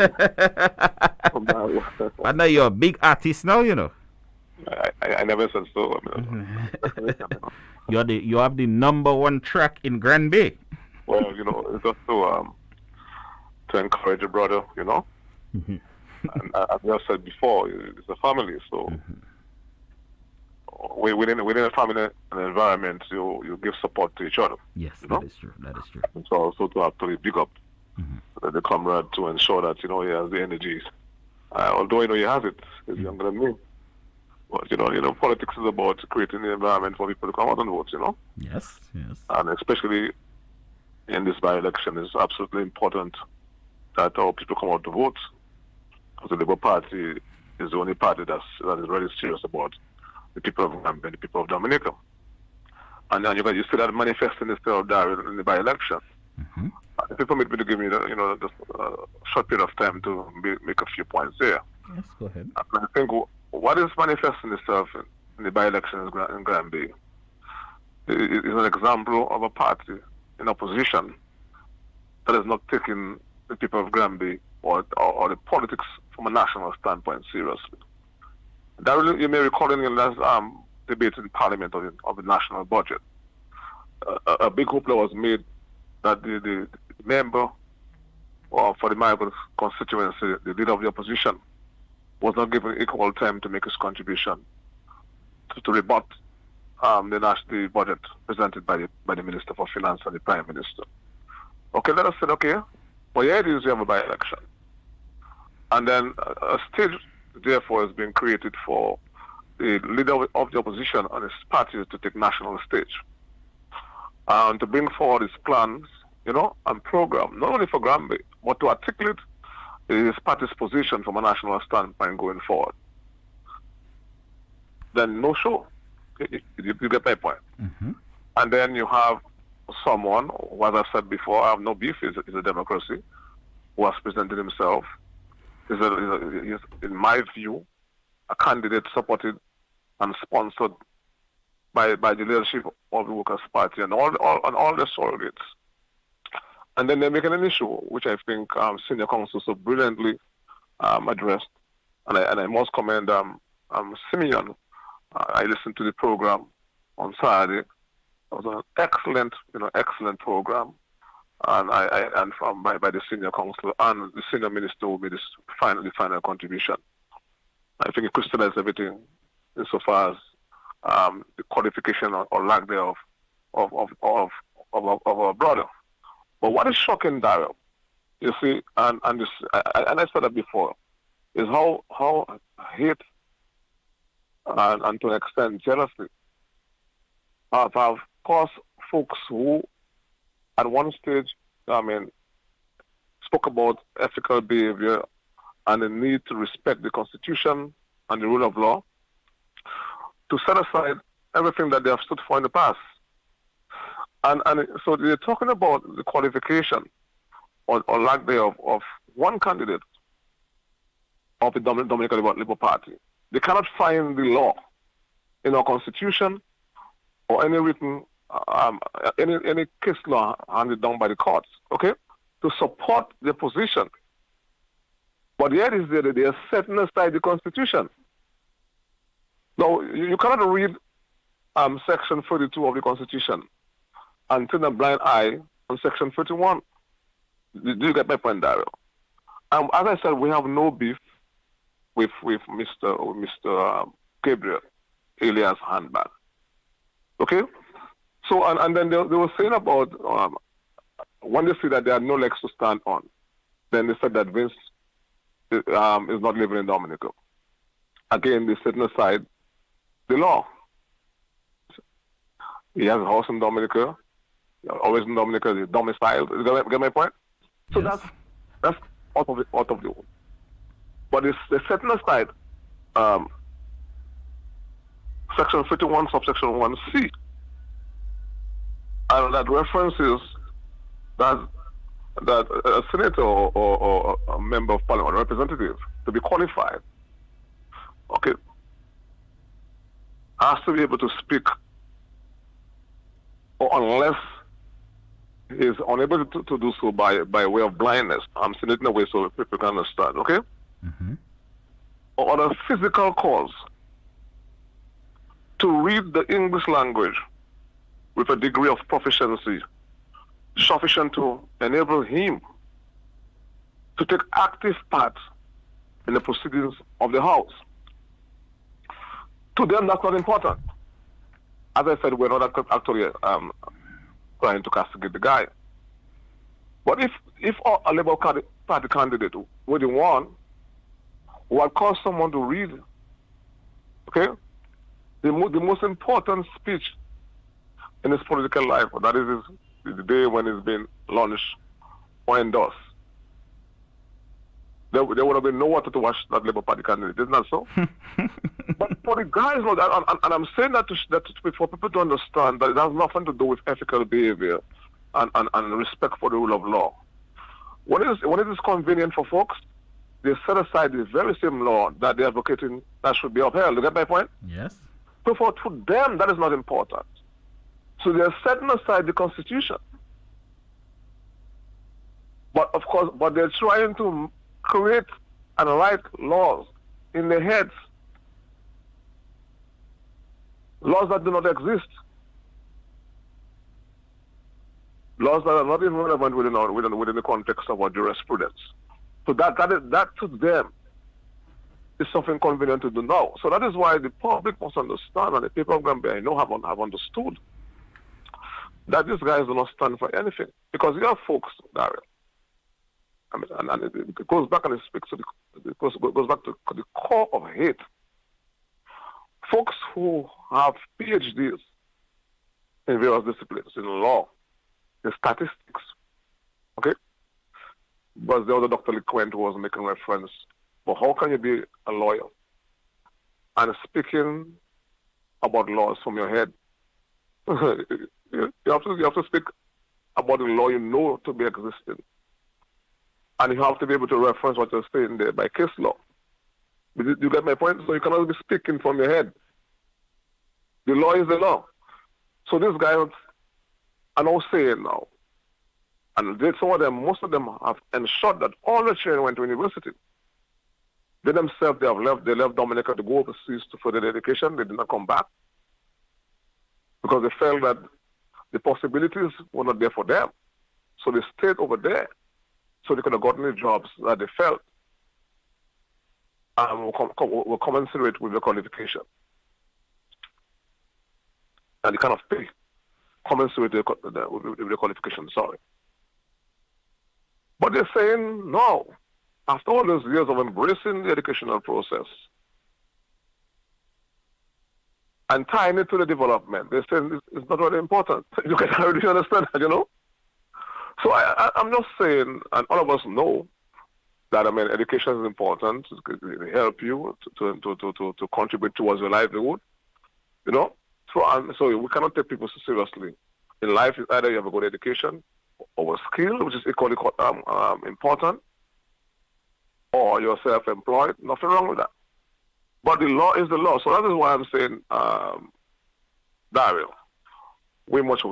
I know you're a big artist now, you know. I never said so. You have the #1 track in Grand Bay. Well, it's just to encourage a brother, And as I said before, it's a family, so within a family and environment, you give support to each other. Yes, that is true. So also to actually big up the comrade to ensure that he has the energies. Although he has it, he's younger than me. But politics is about creating the environment for people to come out and vote. Yes. And especially in this by-election, it's absolutely important that our people come out to vote. Because the Labour Party is the only party that is really serious about the people of Gambia and the people of Dominica. And then you see that manifesting itself there in the by-election. The people need me to give me just a short period of time to make a few points there. Yes, go ahead. And I think what is manifesting itself in the by-election in Granby is an example of a party in opposition that is not taking the people of Granby or the politics from a national standpoint seriously. That you may recall in the last debate in Parliament of the national budget, a big hoopla was made that the member for the Michael constituency, the leader of the opposition, was not given equal time to make his contribution to rebut the budget presented by the Minister for Finance and the Prime Minister. Okay, let us say, okay, well, here it is, we have a by-election. And then a stage, therefore, has been created for the leader of the opposition and his party to take national stage and to bring forward his plans, and program, not only for Granby, but to articulate his party's position from a national standpoint going forward. Then no show. You get my point. And then you have someone, as I said before, I have no beef, is a democracy, who has presented himself. Is in my view, a candidate supported and sponsored by the leadership of the Workers' Party and all the surrogates. And then they're making an issue, which I think Senior Counsel so brilliantly addressed. And I must commend Simeon. I listened to the program on Saturday. It was an excellent program. And by the Senior Counsel and the Senior Minister will be the final contribution. I think it crystallized everything insofar as the qualification or lack thereof of our brother. But what is shocking, Daryl, you see, and I said that before, is how hate and to an extent jealousy have caused folks who at one stage, spoke about ethical behavior and the need to respect the Constitution and the rule of law, to set aside everything that they have stood for in the past. And so they're talking about the qualification or lack thereof of one candidate of the Dominican Labour Party. They cannot find the law in our Constitution or any written, any case law handed down by the courts, okay, to support their position. But yet is that they are setting aside the Constitution. Now, you cannot read Section 32 of the Constitution and turn a blind eye on Section 31. Do you get my point, Daryl? As I said, we have no beef with Mr. Gabriel Elias handbag. Okay? So, and then they were saying about when they see that there are no legs to stand on, then they said that Vince is not living in Dominica. Again, they're setting aside the law. He has a house in Dominica, always in Dominica, he's domiciled. You get my point? So yes. That's out of the world. But they're setting aside Section 51, subsection 1C. And that references that a senator or a member of parliament, a representative, to be qualified, okay, has to be able to speak, or unless is unable to do so by way of blindness. I'm saying it in a way so people can understand, okay? Or other physical cause to read the English language with a degree of proficiency sufficient to enable him to take active part in the proceedings of the House. To them, that's not important. As I said, we're not actually trying to castigate the guy. But if a Labour Party candidate were the one who had caused someone to read, okay, the most important speech in his political life, that is the day when it's been launched or endorsed, there would have been no water to wash that Labour Party candidate. Isn't that so? But for the guys, and I'm saying that for people to understand that it has nothing to do with ethical behavior and respect for the rule of law. When it is convenient for folks, they set aside the very same law that they're advocating that should be upheld. You get my point? Yes. So for them, that is not important. So they're setting aside the Constitution. But of course, they're trying to create and write laws in their heads. Laws that do not exist. Laws that are not even relevant within the context of our jurisprudence. So that to them is something convenient to do now. So that is why the public must understand, and the people of Gambia I know have understood, that these guys do not stand for anything. Because you have folks, Daryl, I mean, and it goes back and it speaks to goes back to the core of hate. Folks who have PhDs in various disciplines, in law, in statistics, okay? Because the other Dr. LeQuent who was making reference, but how can you be a lawyer and speaking about laws from your head? you have to speak about the law you know to be existing. And you have to be able to reference what you're saying there by case law. You get my point? So you cannot be speaking from your head. The law is the law. So these guys are now saying now, and most of them have ensured that all the children went to university. They themselves, they left Dominica to go overseas to further their education. They did not come back because they felt that the possibilities were not there for them. So they stayed over there so they could have gotten the jobs that they felt were commensurate with their qualification. And the kind of pay commensurate with the qualification, sorry. But they're saying, no, after all those years of embracing the educational process and tying it to the development, they're saying it's not really important. You can already understand that, you know? So I'm just saying, and all of us know that, I mean, education is important to help you to contribute towards your livelihood, you know? So we cannot take people so seriously. In life, either you have a good education or a skill, which is equally important, or you're self-employed. Nothing wrong with that. But the law is the law. So that is why I'm saying, Daryl, we must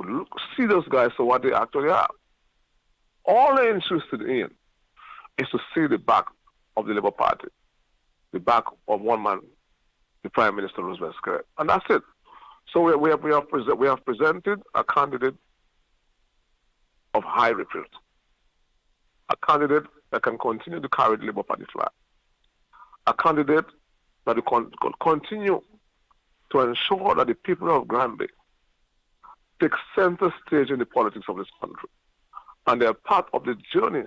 see those guys for what they actually are. All they're interested in is to see the back of the Labour Party, the back of one man, the Prime Minister Roosevelt Square, and that's it. So we have presented a candidate of high repute, a candidate that can continue to carry the Labour Party flag, a candidate that will continue to ensure that the people of Granby take center stage in the politics of this country, and they are part of the journey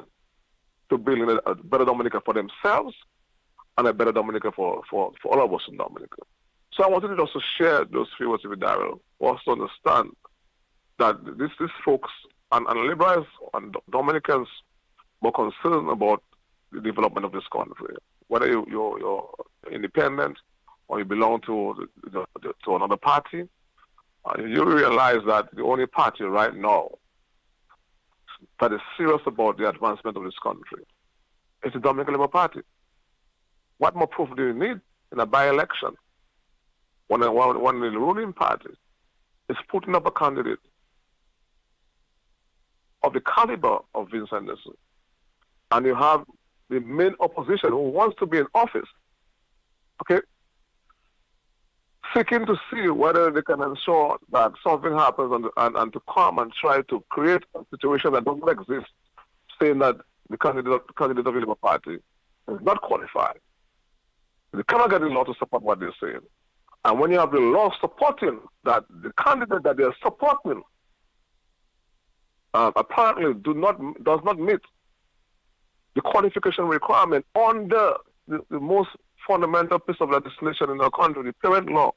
to building a better Dominica for themselves and a better Dominica for all of us in Dominica. So I wanted to also share those few words with Daryl, also understand that these folks and liberals and Dominicans were concerned about the development of this country. Whether you're independent or you belong to another party, you realize that the only party right now that is serious about the advancement of this country is the Dominican Labour Party. What more proof do you need in a by-election when the ruling party is putting up a candidate of the caliber of Vince Henderson, and you have the main opposition who wants to be in office, okay, seeking to see whether they can ensure that something happens and to come and try to create a situation that doesn't exist, saying that the candidate of the Labour Party is not qualified. They cannot get the law to support what they're saying. And when you have the law supporting that, the candidate that they're supporting apparently does not meet the qualification requirement under the most fundamental piece of legislation in our country, the parent law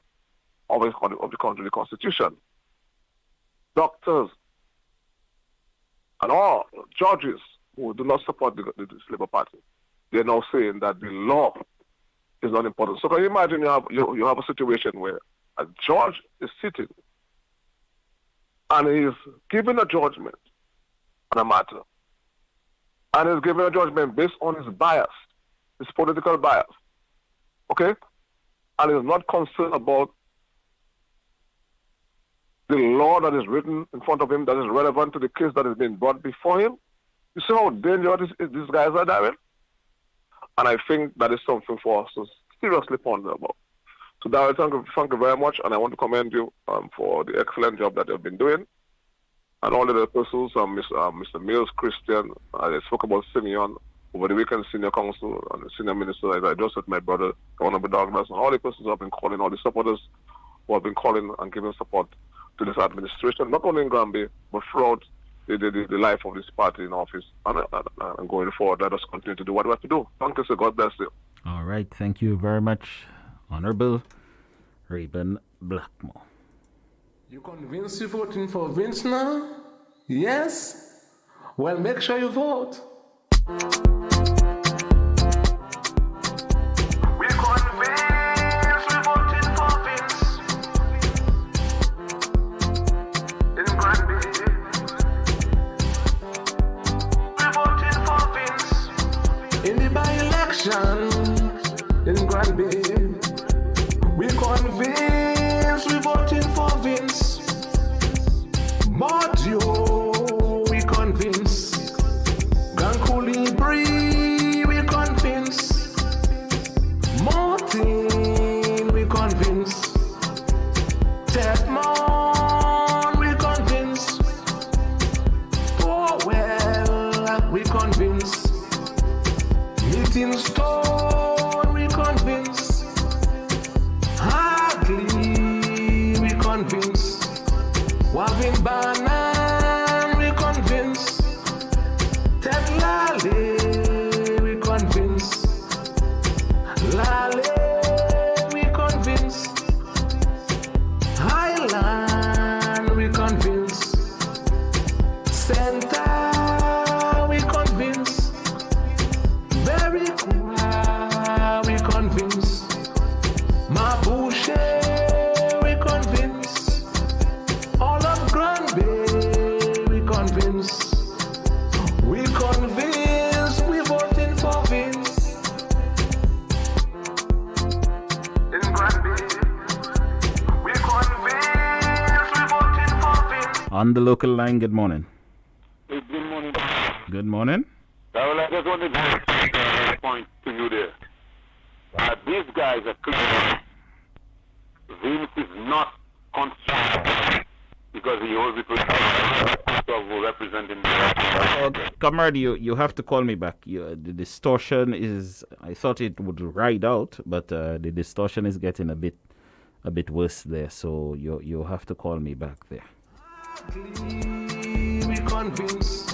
of the country, the Constitution. Doctors and all judges who do not support the Labour Party, they're now saying that the law is not important. So can you imagine you have a situation where a judge is sitting and he's giving a judgment on a matter, and he's giving a judgment based on his bias, his political bias, okay? And he's not concerned about the law that is written in front of him that is relevant to the case that is being brought before him. You see how dangerous these guys are, Darren? And I think that is something for us to seriously ponder about. So, Darren, thank you very much, and I want to commend you for the excellent job that you've been doing. And all the other persons, Mr. Mills, Christian, I spoke about Simeon over the weekend, Senior Council and the Senior Minister, as I just said, my brother, Honorable Douglas, and all the persons who have been calling, all the supporters who have been calling and giving support to this administration, not only in Granby, but throughout the life of this party in office. And going forward, let us continue to do what we have to do. Thank you, sir. God bless you. All right. Thank you very much, Honorable Reuben Blackmore. You convinced you voting for Vince now? Yes? Well, make sure you vote. In Granby, we convince, we voting for Vince. Madio, we convince. Gankulibri, we convince. Martin, we convince. Tedmon, we convince. Powell, we convince. Meeting Stone, we convince. Hardly, we convince. Wavin Banan, we convince. Ted Lale, we convince. Lale, we convince. Highland, we convince. Center, we convince. Very cool, we convince. Mabouche, we convince. All of Granby, we convince. We convince, we voting for Vince. In Granby, we convince, we voting for Vince. On the local line, good morning. Hey, good morning. Good morning. Well, I just want to make a point to you there. These guys are clear. Vince is not concerned because he holds the of representing the Comrade, you have to call me back. The distortion is, I thought it would ride out, but the distortion is getting a bit worse there. So you have to call me back there. We convince.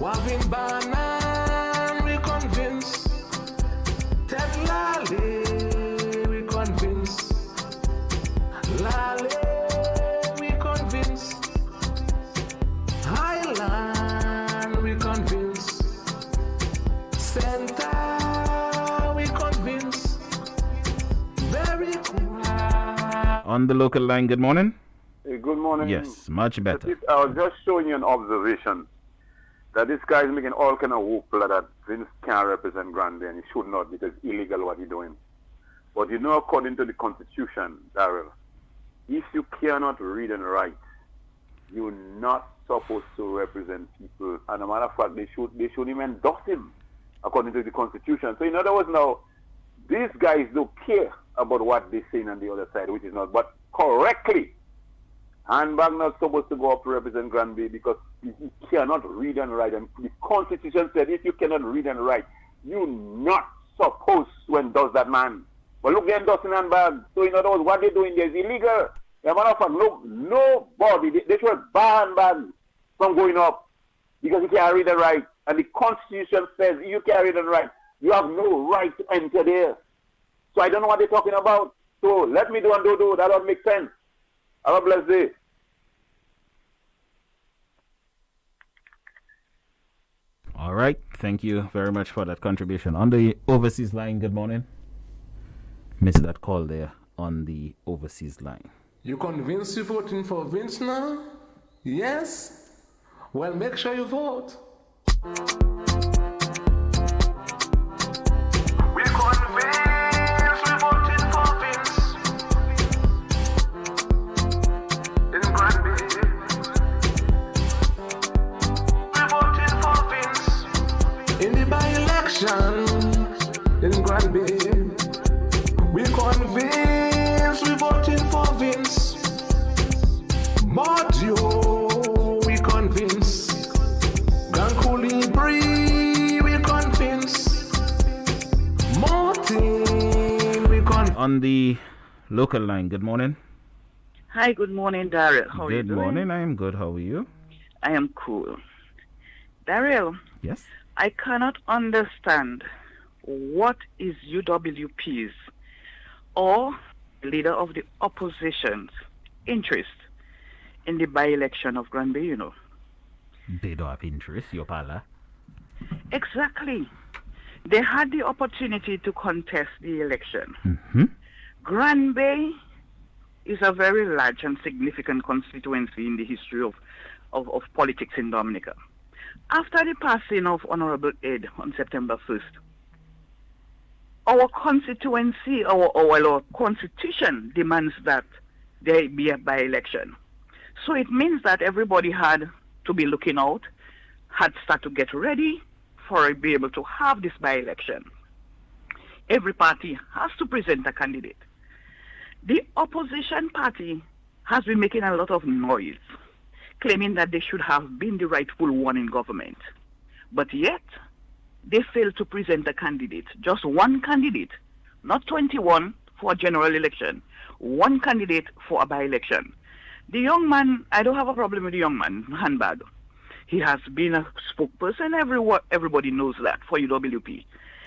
Wavin Banan, we convince. Ted Lale, we convince. Lale, we convince. Highland, we convince. Center, we convince. Very cool. On the local line, good morning. Hey, good morning. Yes, much better. I was just showing you an observation that this guy is making all kind of whoopla that Vince can't represent Granby and he should not because it's illegal what he's doing. But you know, according to the Constitution, Darrell, if you cannot read and write, you're not supposed to represent people. And a matter of fact, they should even endorse him according to the Constitution. So in other words now, these guys don't care about what they're saying on the other side, which is not. But correctly, Handbag not supposed to go up to represent Granby because he cannot read and write. And the Constitution said if you cannot read and write, you're not supposed to endorse that man. But look, they're endorsing Handbag. So in other words, what they're doing there is illegal. As a matter of fact, look, nobody, they should ban Handbag from going up because he can't read and write. And the Constitution says you can't read and write. You have no right to enter there. So I don't know what they're talking about. So let me do and do. That don't make sense. Have a blessed day. All right. Thank you very much for that contribution. On the overseas line, good morning. Missed that call there on the overseas line. You convinced you voting for Vince now? Yes? Well, make sure you vote. In Granby, we convince, we voting for Vince. Madio, we convince. Grand Colibri, we convince. Martin, we convince. On the local line, good morning. Hi, good morning, Daryl. How are you doing? Good morning, I am good. How are you? I am cool. Daryl. Yes? I cannot understand what is UWP's or leader of the opposition's interest in the by-election of Granby, you know. They don't have interest, your pala. Exactly. They had the opportunity to contest the election. Mm-hmm. Granby is a very large and significant constituency in the history of politics in Dominica. After the passing of Honorable Ed on September 1st, our constituency, our constitution demands that there be a by-election. So it means that everybody had to be looking out, had started to get ready for be able to have this by-election. Every party has to present a candidate. The opposition party has been making a lot of noise, claiming that they should have been the rightful one in government. But yet, they failed to present a candidate, just one candidate, not 21 for a general election, one candidate for a by-election. The young man, I don't have a problem with the young man, Handbag. He has been a spokesperson, everybody knows that, for UWP.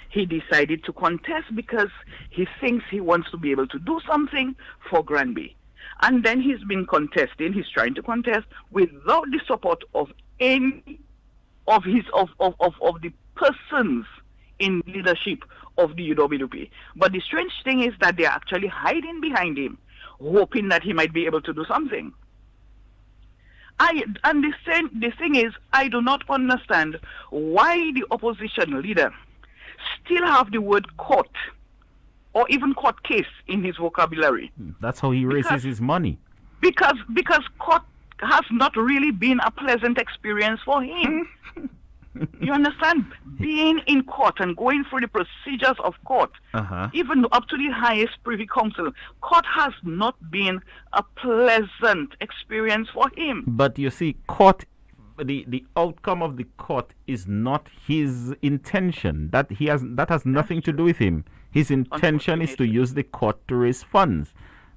He decided to contest because he thinks he wants to be able to do something for Granby. And then he's been contesting, he's trying to contest without the support of any of the persons in leadership of the UWP. But the strange thing is that they're actually hiding behind him, hoping that he might be able to do something. The thing is, I do not understand why the opposition leader still have the word court or even court case in his vocabulary. That's how he raises his money. Because court has not really been a pleasant experience for him. You understand? Being in court and going through the procedures of court, even up to the highest privy council, court has not been a pleasant experience for him. But you see, court, the outcome of the court is not his intention. That has nothing to do with him. His intention is to use the court to raise funds.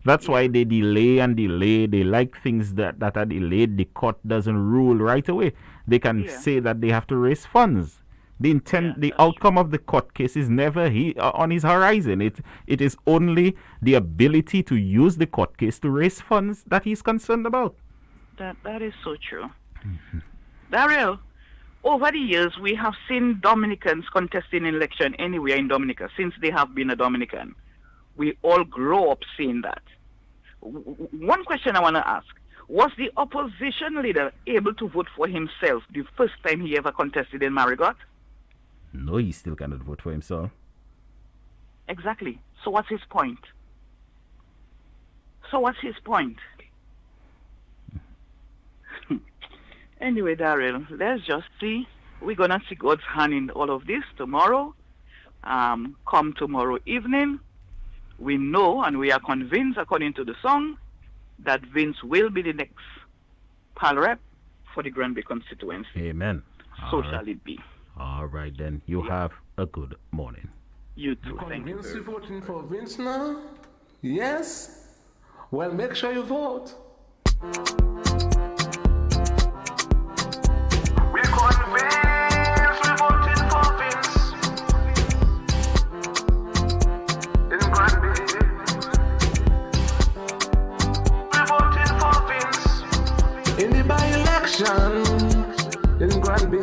That's why they delay and delay. They like things that are delayed. The court doesn't rule right away. They can say that they have to raise funds. The outcome of the court case is never on his horizon. It is only the ability to use the court case to raise funds that he's concerned about. That is so true. Daryl, over the years, we have seen Dominicans contesting election anywhere in Dominica since they have been a Dominican. We all grow up seeing that. One question I want to ask. Was the opposition leader able to vote for himself the first time he ever contested in Marigot? No, he still cannot vote for himself. Exactly. So what's his point? Anyway, Daryl, let's just see. We're going to see God's hand in all of this tomorrow. Come tomorrow evening, we know and we are convinced, according to the song, that Vince will be the next PAL rep for the Granby constituency. Amen. So shall it be. All right, then. You have a good morning. You too. Thank you. Convinced you voting for Vince now? Yes? Well, make sure you vote. In the by-election in Granby,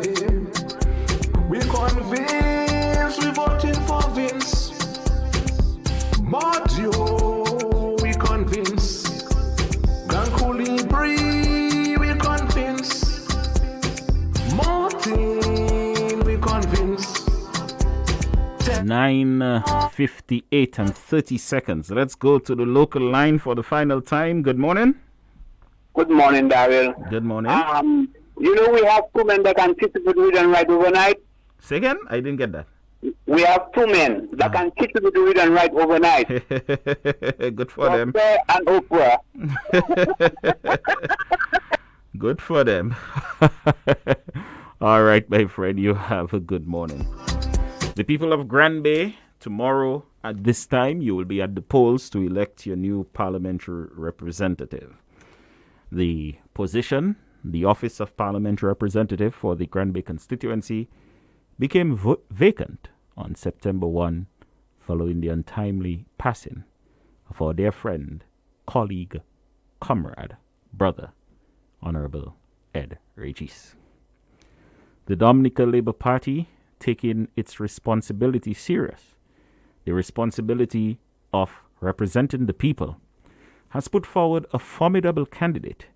we convinced we voting for Vince. But we convinced. Grand Colibri, we convinced. Martin, we convinced. 9:58 and 30 seconds. Let's go to the local line for the final time. Good morning. Good morning, Daryl. Good morning. We have two men that can sit with read and write overnight. Say again? I didn't get that. We have two men that can sit with read and write overnight. Good for them. And Oprah. Good for them. All right, my friend, you have a good morning. The people of Granby, tomorrow at this time, you will be at the polls to elect your new parliamentary representative. The position, the office of parliamentary representative for the Granby constituency, became vacant on September 1 following the untimely passing of our dear friend, colleague, comrade, brother, Honorable Ed Regis. The Dominica Labour Party, taking its responsibility serious, the responsibility of representing the people, has put forward a formidable candidate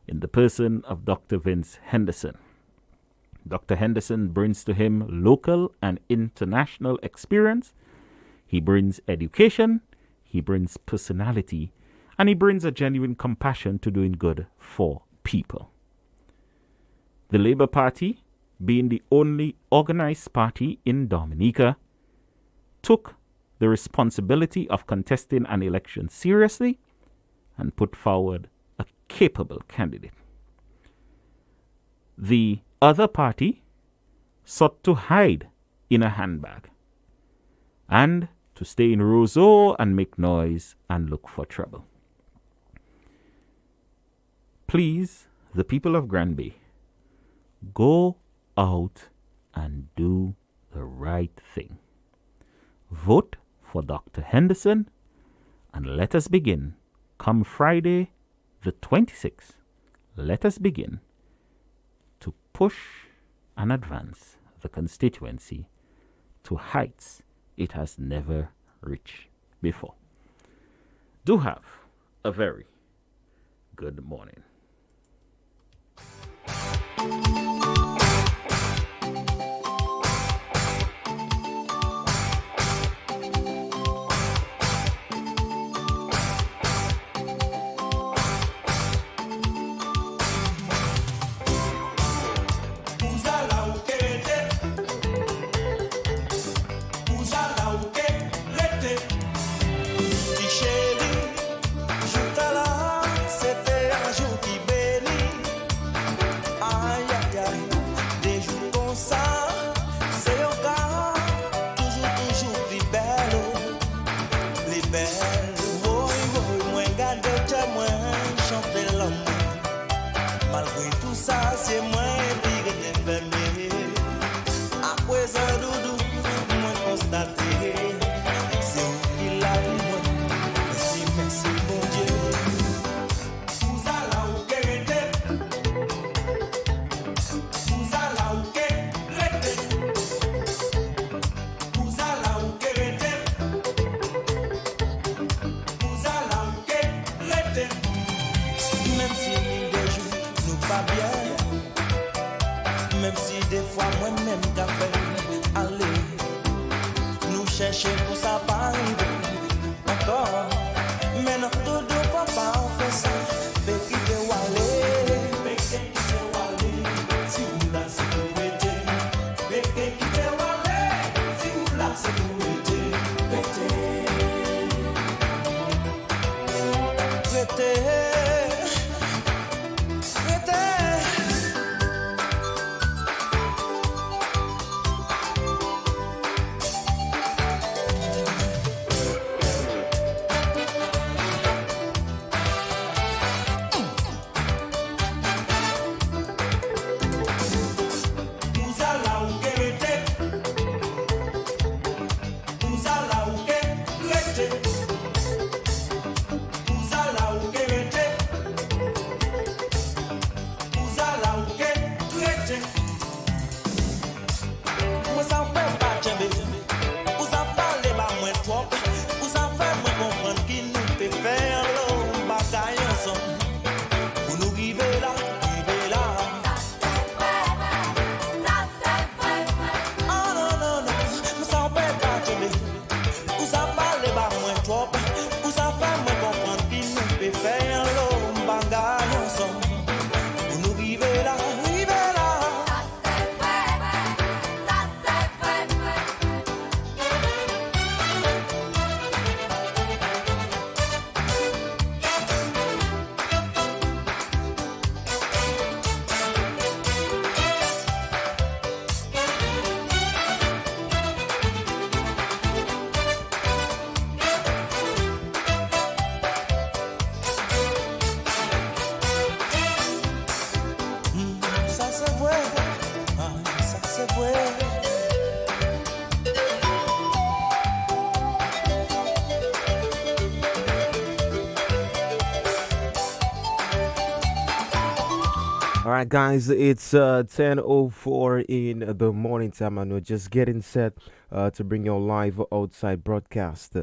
in the person of Dr. Vince Henderson. Dr. Henderson brings to him local and international experience. He brings education, he brings personality, and he brings a genuine compassion to doing good for people. The Labour Party, being the only organized party in Dominica, took the responsibility of contesting an election seriously and put forward a capable candidate. The other party sought to hide in a handbag and to stay in Roseau and make noise and look for trouble. Please, the people of Granby, go out and do the right thing. Vote for Dr. Henderson and let us begin. Come Friday, the 26th, let us begin to push and advance the constituency to heights it has never reached before. Do have a very good morning. Même si des fois moi-même qu'a fait aller, nous chercher pour ça pas arriver encore. Mais non tout doux pas faire ça, béki de walé, béki de walé. Moi ça fait pas jambe. Ou ça parle ba moi trop. Ou ça fait moi comprendre qu'il nous peut faire l'homme bagaille ensemble. Pour nous arriver là, arriver là. Oh non non non, moi ça fait pas jambe. Ou ça parle ba moi trop. Ou ça fait moi comprendre qu'il nous peut faire l'homme bagaille ensemble. Pour nous arriver là, arriver là. Ça c'est vrai, ça c'est vrai. All right, guys, it's 10:04 in the morning time, and we're just getting set to bring you a live outside broadcast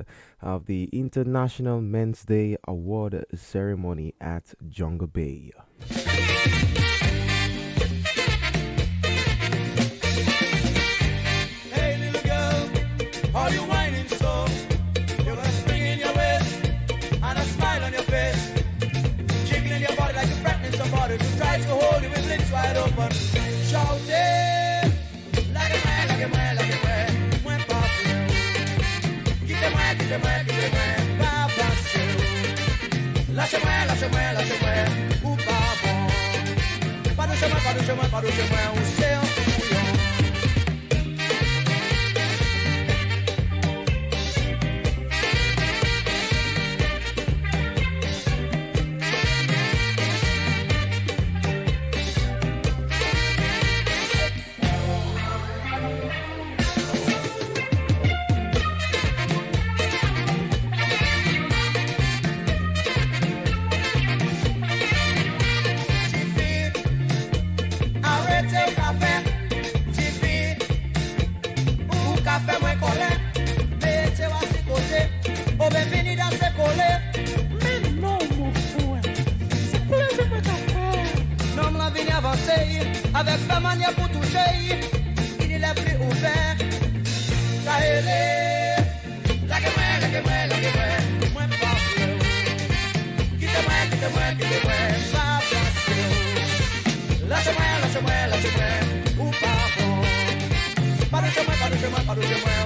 of the International Men's Day Award Ceremony at Jungle Bay. Hey little girl, are you whining so? You got a spring in your waist and a smile on your face, jiggling your body like you're threatening somebody who tries to hold you with lips wide open, shouting like a man, like a man, like a man. When powerful, quitte-moi, quitte-moi, quitte-moi, pas passer. Lâchez-moi, lâchez-moi, lâchez-moi, ou pas bon. Pas de chemin, pas de chemin, pas de chemin, ou c'est un couillon. Arrêtez au café, Tipeee, ou café moins collé, mettez-vous à ses côtés, au bienvenue dans ses collés. Mais non, mon frère, c'est pour les autres café. Non, la vie n'est avancée, avec la manière pour toucher, il est le plus ouvert. Ça y est, la gueule, moins pas fleur. Quittez-moi, quittez-moi, quittez-moi, pas passer. Lâchez-moi, lâchez-moi, lâchez-moi, ou pas bon. Pas de chemin, pas de chemin, pas de chemin,